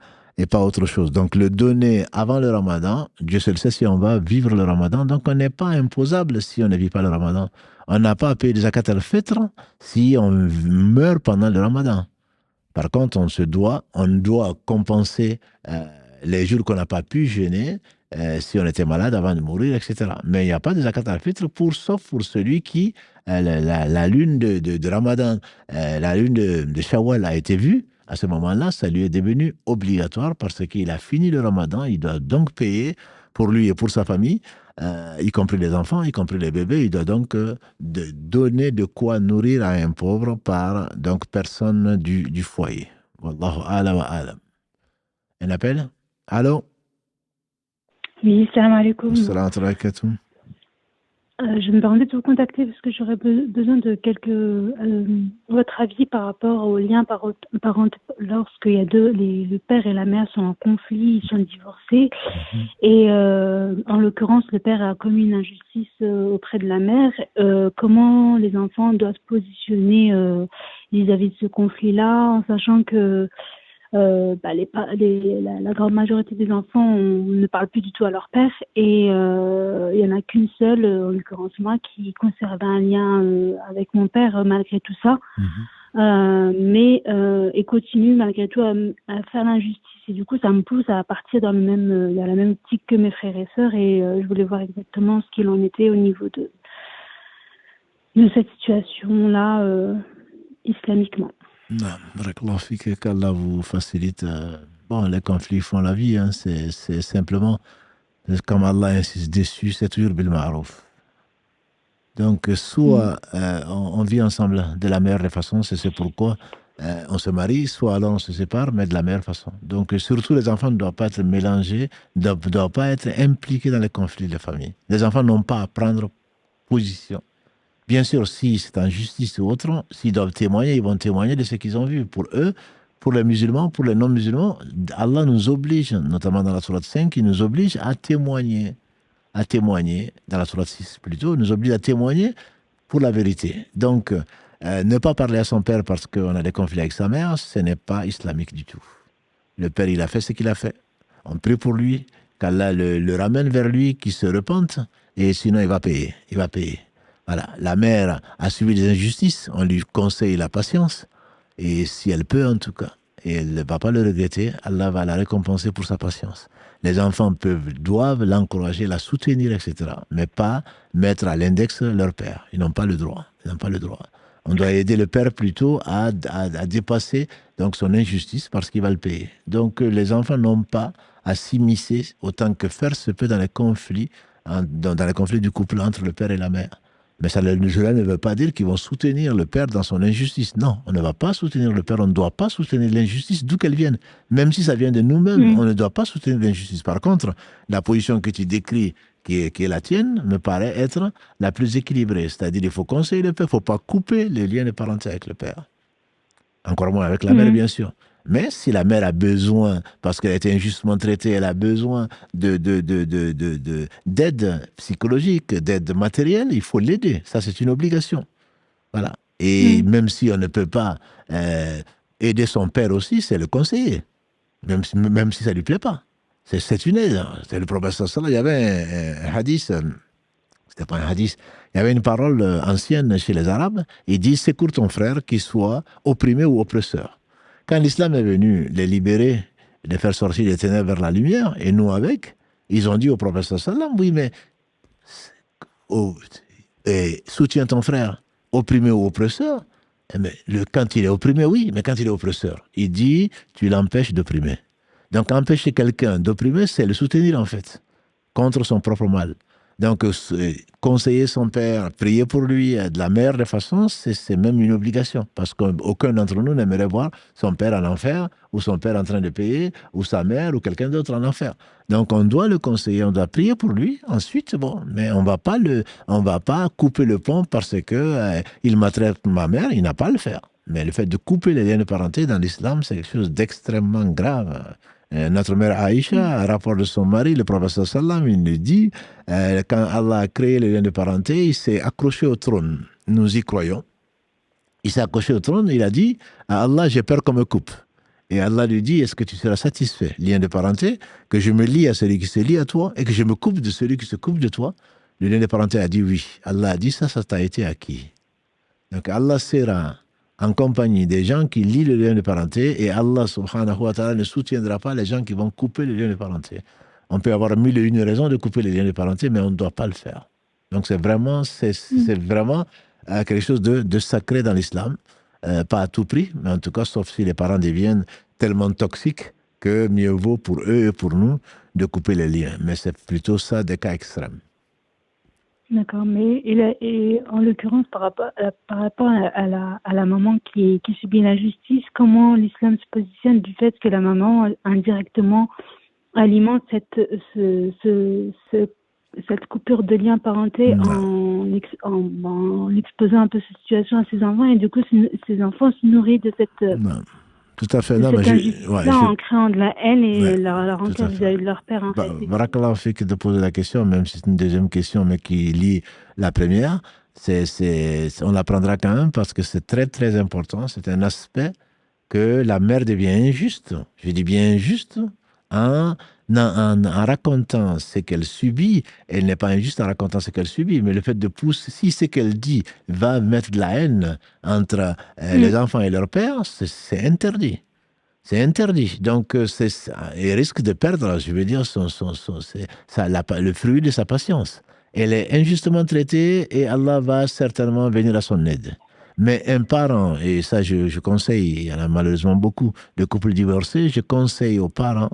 autre chose. Donc le donner avant le Ramadan, Dieu seul sait si on va vivre le Ramadan, donc on n'est pas imposable si on ne vit pas le Ramadan. On n'a pas à payer des zakat al-fitr si on meurt pendant le Ramadan. Par contre, on doit compenser les jours qu'on n'a pas pu jeûner, si on était malade avant de mourir, etc. Mais il n'y a pas de zakat al-fitr sauf pour celui qui, la lune de Ramadan, la lune de Shawwal a été vue. À ce moment-là, ça lui est devenu obligatoire parce qu'il a fini le Ramadan. Il doit donc payer pour lui et pour sa famille y compris les enfants, y compris les bébés. Il doit donc donner de quoi nourrir à un pauvre par donc personne du foyer. Wallahu a'lam wa a'lam. Un appel? Allô? Oui, salam alaikum. Salam alaikum. Je me permets de vous contacter parce que j'aurais besoin de votre avis par rapport au lien parental lorsqu'il y a le père et la mère sont en conflit, ils sont divorcés et en l'occurrence le père a commis une injustice auprès de la mère. Comment les enfants doivent se positionner vis-à-vis de ce conflit-là, en sachant que la grande majorité des enfants ne parlent plus du tout à leur père et il n'y en a qu'une seule, en l'occurrence moi, qui conserve un lien avec mon père malgré tout ça, et continue malgré tout à faire l'injustice. Et du coup, ça me pousse à partir dans la même optique que mes frères et sœurs et je voulais voir exactement ce qu'il en était au niveau de cette situation-là islamiquement. Barakallahu fik, qu'Allah vous facilite. Bon, les conflits font la vie, hein, c'est simplement, comme Allah insiste dessus, c'est toujours bil ma'rouf. Donc, soit on vit ensemble de la meilleure des façons, c'est pourquoi on se marie, soit alors on se sépare, mais de la meilleure façon. Donc, surtout, les enfants ne doivent pas être mélangés, ne doivent pas être impliqués dans les conflits de famille. Les enfants n'ont pas à prendre position. Bien sûr, si c'est en justice ou autre, s'ils doivent témoigner, ils vont témoigner de ce qu'ils ont vu. Pour eux, pour les musulmans, pour les non-musulmans, Allah nous oblige, notamment dans la sourate 5, il nous oblige à témoigner, dans la sourate 6 plutôt, il nous oblige à témoigner pour la vérité. Donc, ne pas parler à son père parce qu'on a des conflits avec sa mère, ce n'est pas islamique du tout. Le père, il a fait ce qu'il a fait. On prie pour lui, qu'Allah le ramène vers lui, qu'il se repente, et sinon il va payer. Voilà, la mère a subi des injustices, on lui conseille la patience, et si elle peut en tout cas, et elle ne va pas le regretter, Allah va la récompenser pour sa patience. Les enfants doivent l'encourager, la soutenir, etc., mais pas mettre à l'index leur père. Ils n'ont pas le droit. On doit aider le père plutôt à dépasser donc son injustice parce qu'il va le payer. Donc les enfants n'ont pas à s'immiscer autant que faire se peut dans les conflits, dans les conflits du couple entre le père et la mère. Mais cela ne veut pas dire qu'ils vont soutenir le père dans son injustice. Non, on ne va pas soutenir le père, on ne doit pas soutenir l'injustice d'où qu'elle vienne. Même si ça vient de nous-mêmes, on ne doit pas soutenir l'injustice. Par contre, la position que tu décris, qui est la tienne, me paraît être la plus équilibrée. C'est-à-dire qu'il faut conseiller le père, il ne faut pas couper les liens de parenté avec le père. Encore moins avec la mère, bien sûr. Mais si la mère a besoin, parce qu'elle a été injustement traitée, elle a besoin d'aide psychologique, d'aide matérielle, il faut l'aider. Ça, c'est une obligation. Voilà. Et même si on ne peut pas aider son père aussi, c'est le conseiller. Même si ça ne lui plaît pas. C'est une aide. C'est le prophète sallallahu alayhi wa sallam, il y avait un hadith, c'était pas un hadith, il y avait une parole ancienne chez les Arabes, il dit « secours ton frère, qu'il soit opprimé ou oppresseur ». Quand l'islam est venu les libérer, les faire sortir des ténèbres vers la lumière, et nous avec, ils ont dit au prophète sallam, oui, mais soutiens ton frère, opprimé ou oppresseur. Mais quand il est opprimé, oui, mais quand il est oppresseur, il dit, tu l'empêches d'opprimer. Donc empêcher quelqu'un d'opprimer, c'est le soutenir en fait, contre son propre mal. Donc, conseiller son père, prier pour lui de la meilleure des façons, c'est même une obligation. Parce qu'aucun d'entre nous n'aimerait voir son père en enfer, ou son père en train de payer, ou sa mère, ou quelqu'un d'autre en enfer. Donc, on doit le conseiller, on doit prier pour lui. Ensuite, bon, mais on va pas couper le pont parce que il maltraite ma mère, il n'a pas à le faire. Mais le fait de couper les liens de parenté dans l'islam, c'est quelque chose d'extrêmement grave. Notre mère Aïcha, à rapport de son mari, le prophète sallam, il nous dit, quand Allah a créé les liens de parenté, il s'est accroché au trône. Nous y croyons. Il s'est accroché au trône, il a dit, à Allah, j'ai peur qu'on me coupe. Et Allah lui dit, est-ce que tu seras satisfait, lien de parenté, que je me lie à celui qui se lie à toi et que je me coupe de celui qui se coupe de toi? Le lien de parenté a dit oui. Allah a dit, ça t'a été acquis. Donc Allah sera en compagnie des gens qui lient le lien de parenté, et Allah subhanahu wa ta'ala ne soutiendra pas les gens qui vont couper le lien de parenté. On peut avoir mille et une raisons de couper les liens de parenté, mais on ne doit pas le faire. Donc c'est vraiment quelque chose de sacré dans l'islam, pas à tout prix, mais en tout cas, sauf si les parents deviennent tellement toxiques que mieux vaut pour eux et pour nous de couper les liens. Mais c'est plutôt ça des cas extrêmes. D'accord, mais et en l'occurrence, par rapport à la maman qui subit l'injustice, comment l'islam se positionne du fait que la maman indirectement alimente cette coupure de lien parenté en exposant un peu cette situation à ses enfants, et du coup, ses enfants se nourrissent de cette tout à fait. Non, mais en créant de la haine et la rancœur vis-à-vis de leur père, en fait. Barakallah Fik de poser la question, même si c'est une deuxième question, mais qui lie la première. On l'apprendra quand même parce que c'est très, très important. C'est un aspect que la mère devient injuste. Je dis bien injuste en racontant ce qu'elle subit. Elle n'est pas injuste en racontant ce qu'elle subit, mais le fait de pousser, si ce qu'elle dit va mettre de la haine entre les enfants et leur père, c'est interdit. C'est interdit. Donc, il risque de perdre, je veux dire, le fruit de sa patience. Elle est injustement traitée et Allah va certainement venir à son aide. Mais un parent, et ça je conseille, il y en a malheureusement beaucoup de couples divorcés, je conseille aux parents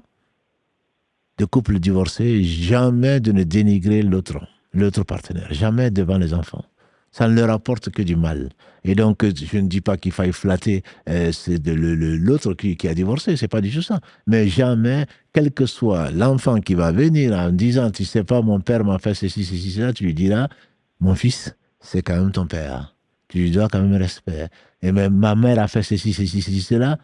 de couples divorcés jamais de ne dénigrer l'autre partenaire, jamais devant les enfants. Ça ne leur apporte que du mal. Et donc, je ne dis pas qu'il faille flatter l'autre qui a divorcé, c'est pas du tout ça. Mais jamais, quel que soit l'enfant qui va venir en disant, tu sais pas, mon père m'a fait ceci, cela, tu lui diras, mon fils, c'est quand même ton père. Tu lui dois quand même respect. Et même ma mère a fait ceci, cela.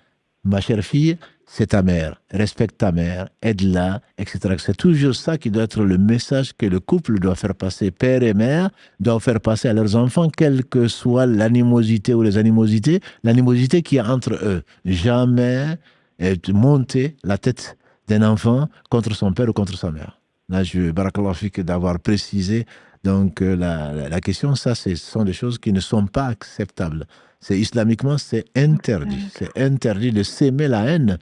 Ma chère fille, c'est ta mère. Respecte ta mère, aide-la, etc. C'est toujours ça qui doit être le message que le couple doit faire passer. Père et mère doivent faire passer à leurs enfants, quelle que soit l'animosité ou les animosités, l'animosité qu'il y a entre eux. Jamais monter la tête d'un enfant contre son père ou contre sa mère. Là, barakallahu fik d'avoir précisé donc la question, ça, ce sont des choses qui ne sont pas acceptables. Islamiquement, c'est interdit. C'est interdit de s'aimer la haine,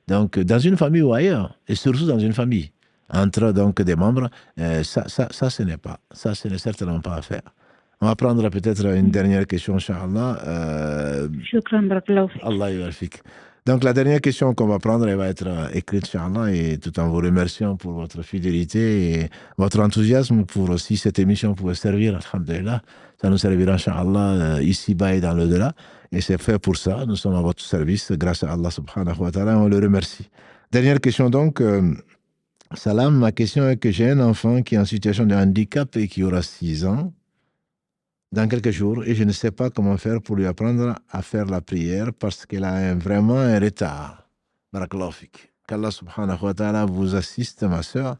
donc dans une famille ou ailleurs, et surtout dans une famille, entre donc des membres, ça, ce n'est certainement pas à faire. On va prendre peut-être une dernière question, Inch'Allah. Shukran, barakallahu fik. Allah yafik. Donc, la dernière question qu'on va prendre, elle va être écrite, Inch'Allah, et tout en vous remerciant pour votre fidélité et votre enthousiasme pour aussi cette émission pouvait servir, alhamdulillah. Ça nous servira, Inch'Allah, ici-bas et dans l'au-delà. Et c'est fait pour ça. Nous sommes à votre service, grâce à Allah subhanahu wa ta'ala. On le remercie. Dernière question donc. Salam, ma question est que j'ai un enfant qui est en situation de handicap et qui aura 6 ans dans quelques jours, et je ne sais pas comment faire pour lui apprendre à faire la prière parce qu'elle a vraiment un retard. Barakallahu fik. Qu'Allah subhanahu wa ta'ala vous assiste, ma sœur,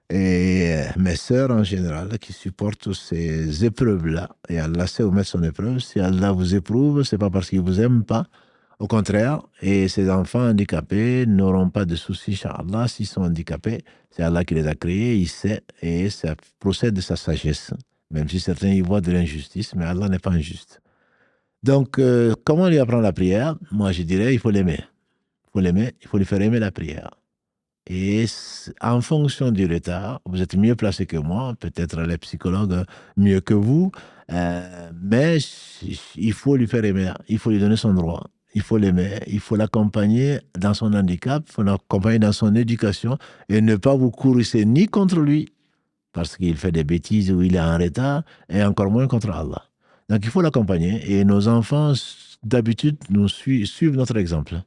et mes sœurs en général, qui supportent ces épreuves-là. Et Allah sait où mettre son épreuve. Si Allah vous éprouve, c'est pas parce qu'il vous aime pas. Au contraire, et ces enfants handicapés n'auront pas de soucis, Inch'Allah. S'ils sont handicapés, c'est Allah qui les a créés, il sait, et ça procède de sa sagesse. Même si certains y voient de l'injustice, mais Allah n'est pas injuste. Donc, comment lui apprendre la prière? Moi, je dirais, il faut l'aimer. Il faut l'aimer, il faut lui faire aimer la prière. Et en fonction du retard, vous êtes mieux placé que moi, peut-être les psychologues mieux que vous, mais il faut lui faire aimer, il faut lui donner son droit. Il faut l'aimer, il faut l'accompagner dans son handicap, il faut l'accompagner dans son éducation et ne pas vous courir ni contre lui, parce qu'il fait des bêtises ou il est en retard, et encore moins contre Allah. Donc il faut l'accompagner, et nos enfants, d'habitude, nous suivent notre exemple.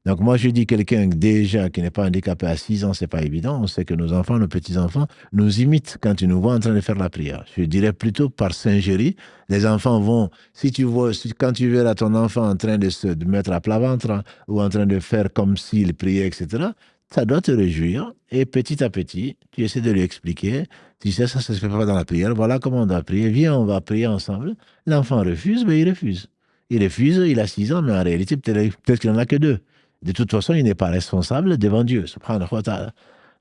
Donc moi, je dis quelqu'un déjà qui n'est pas handicapé à 6 ans, c'est pas évident. On sait que nos enfants, nos petits-enfants, nous imitent quand ils nous voient en train de faire la prière. Je dirais plutôt par singerie. Les enfants vont, quand tu verras ton enfant en train de se mettre à plat ventre ou en train de faire comme s'il priait, etc., ça doit te réjouir. Et petit à petit, tu essaies de lui expliquer. Tu sais, ça se fait pas dans la prière. Voilà comment on doit prier. Viens, on va prier ensemble. L'enfant refuse, mais il refuse. Il refuse, il a 6 ans, mais en réalité, peut-être qu'il n'en a que 2. De toute façon, il n'est pas responsable devant Dieu, subhanahu wa ta'ala.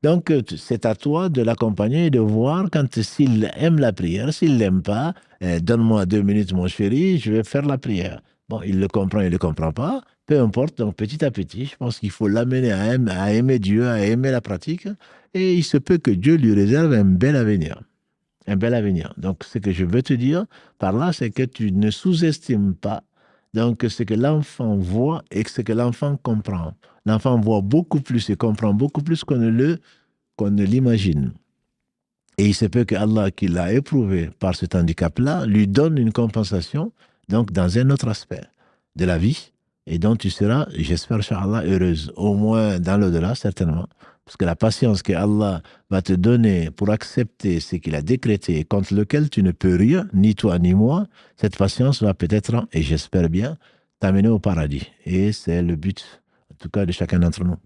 Donc, c'est à toi de l'accompagner et de voir s'il aime la prière. S'il ne l'aime pas, donne-moi 2 minutes, mon chéri, je vais faire la prière. Bon, il le comprend, il ne le comprend pas. Peu importe, donc petit à petit, je pense qu'il faut l'amener à aimer Dieu, à aimer la pratique. Et il se peut que Dieu lui réserve un bel avenir. Un bel avenir. Donc, ce que je veux te dire par là, c'est que tu ne sous-estimes pas donc ce que l'enfant voit et ce que l'enfant comprend. L'enfant voit beaucoup plus et comprend beaucoup plus qu'on ne l'imagine. Et il se peut que Allah, qui l'a éprouvé par cet handicap-là, lui donne une compensation, donc dans un autre aspect de la vie, et dont tu seras, j'espère, Inch'Allah, heureuse, au moins dans l'au-delà, certainement. Parce que la patience que Allah va te donner pour accepter ce qu'il a décrété et contre lequel tu ne peux rien, ni toi ni moi, cette patience va peut-être, et j'espère bien, t'amener au paradis. Et c'est le but, en tout cas, de chacun d'entre nous.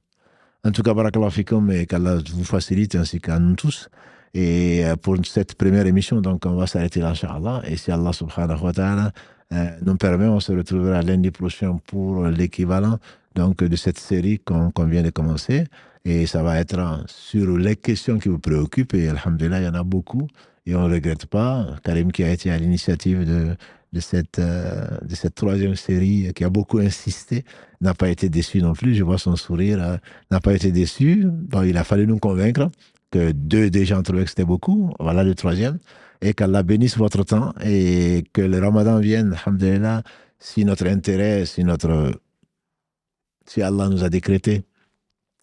En tout cas, barakallahu fikum, et qu'Allah vous facilite ainsi qu'à nous tous. Et pour cette première émission, donc on va s'arrêter là, Inch'Allah. Et si Allah subhanahu wa ta'ala nous permet, on se retrouvera lundi prochain pour l'équivalent donc, de cette série qu'on vient de commencer. Et ça va être sur les questions qui vous préoccupent. Et alhamdulillah, il y en a beaucoup. Et on ne regrette pas. Karim qui a été à l'initiative de cette troisième série, qui a beaucoup insisté, n'a pas été déçu non plus. Je vois son sourire, n'a pas été déçu. Bon, il a fallu nous convaincre que 2 déjà ont trouvé que c'était beaucoup. Voilà le 3e. Et qu'Allah bénisse votre temps et que le Ramadan vienne, alhamdulillah, si notre intérêt, si Allah nous a décrété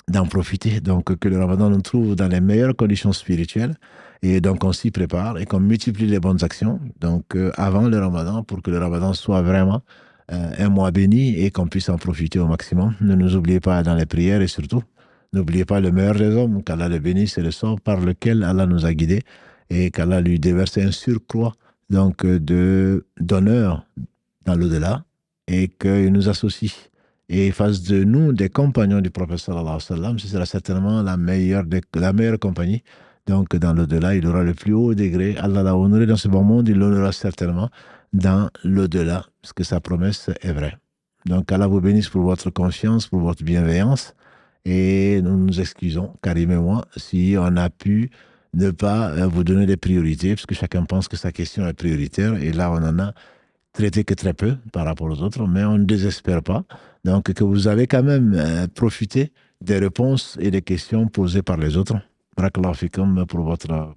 d'en profiter, donc que le Ramadan nous trouve dans les meilleures conditions spirituelles et donc on s'y prépare et qu'on multiplie les bonnes actions donc avant le Ramadan pour que le Ramadan soit vraiment un mois béni et qu'on puisse en profiter au maximum. Ne nous oubliez pas dans les prières et surtout, n'oubliez pas le meilleur des hommes, qu'Allah le bénisse, c'est le sort par lequel Allah nous a guidés et qu'Allah lui déverse un surcroît donc d'honneur dans l'au-delà et qu'il nous associe et fasse de nous des compagnons du prophète sallallahu alayhi wa sallam. Ce sera certainement la meilleure compagnie. Donc dans l'au-delà, il aura le plus haut degré. Allah l'a honoré dans ce bon monde, il l'honorera certainement dans l'au-delà, parce que sa promesse est vraie. Donc Allah vous bénisse pour votre confiance, pour votre bienveillance. Et nous nous excusons, Karim et moi, si on a pu ne pas vous donner des priorités, parce que chacun pense que sa question est prioritaire, et là on en a traité que très peu par rapport aux autres, mais on ne désespère pas. Donc que vous avez quand même profité des réponses et des questions posées par les autres. Barakallahu fikum pour votre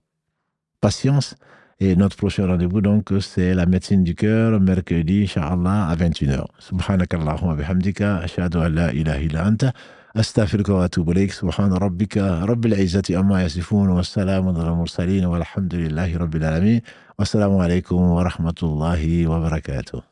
patience. Et notre prochain rendez-vous, donc, c'est la médecine du cœur, mercredi, Inch'Allah, à 21h. Subhanakallahumma bihamdika, ashhadu an la ilaha illa anta. أستغفرك وأتوب إليك سبحان ربك رب العزة عما يصفون والسلام على المرسلين والحمد لله رب العالمين والسلام عليكم ورحمة الله وبركاته.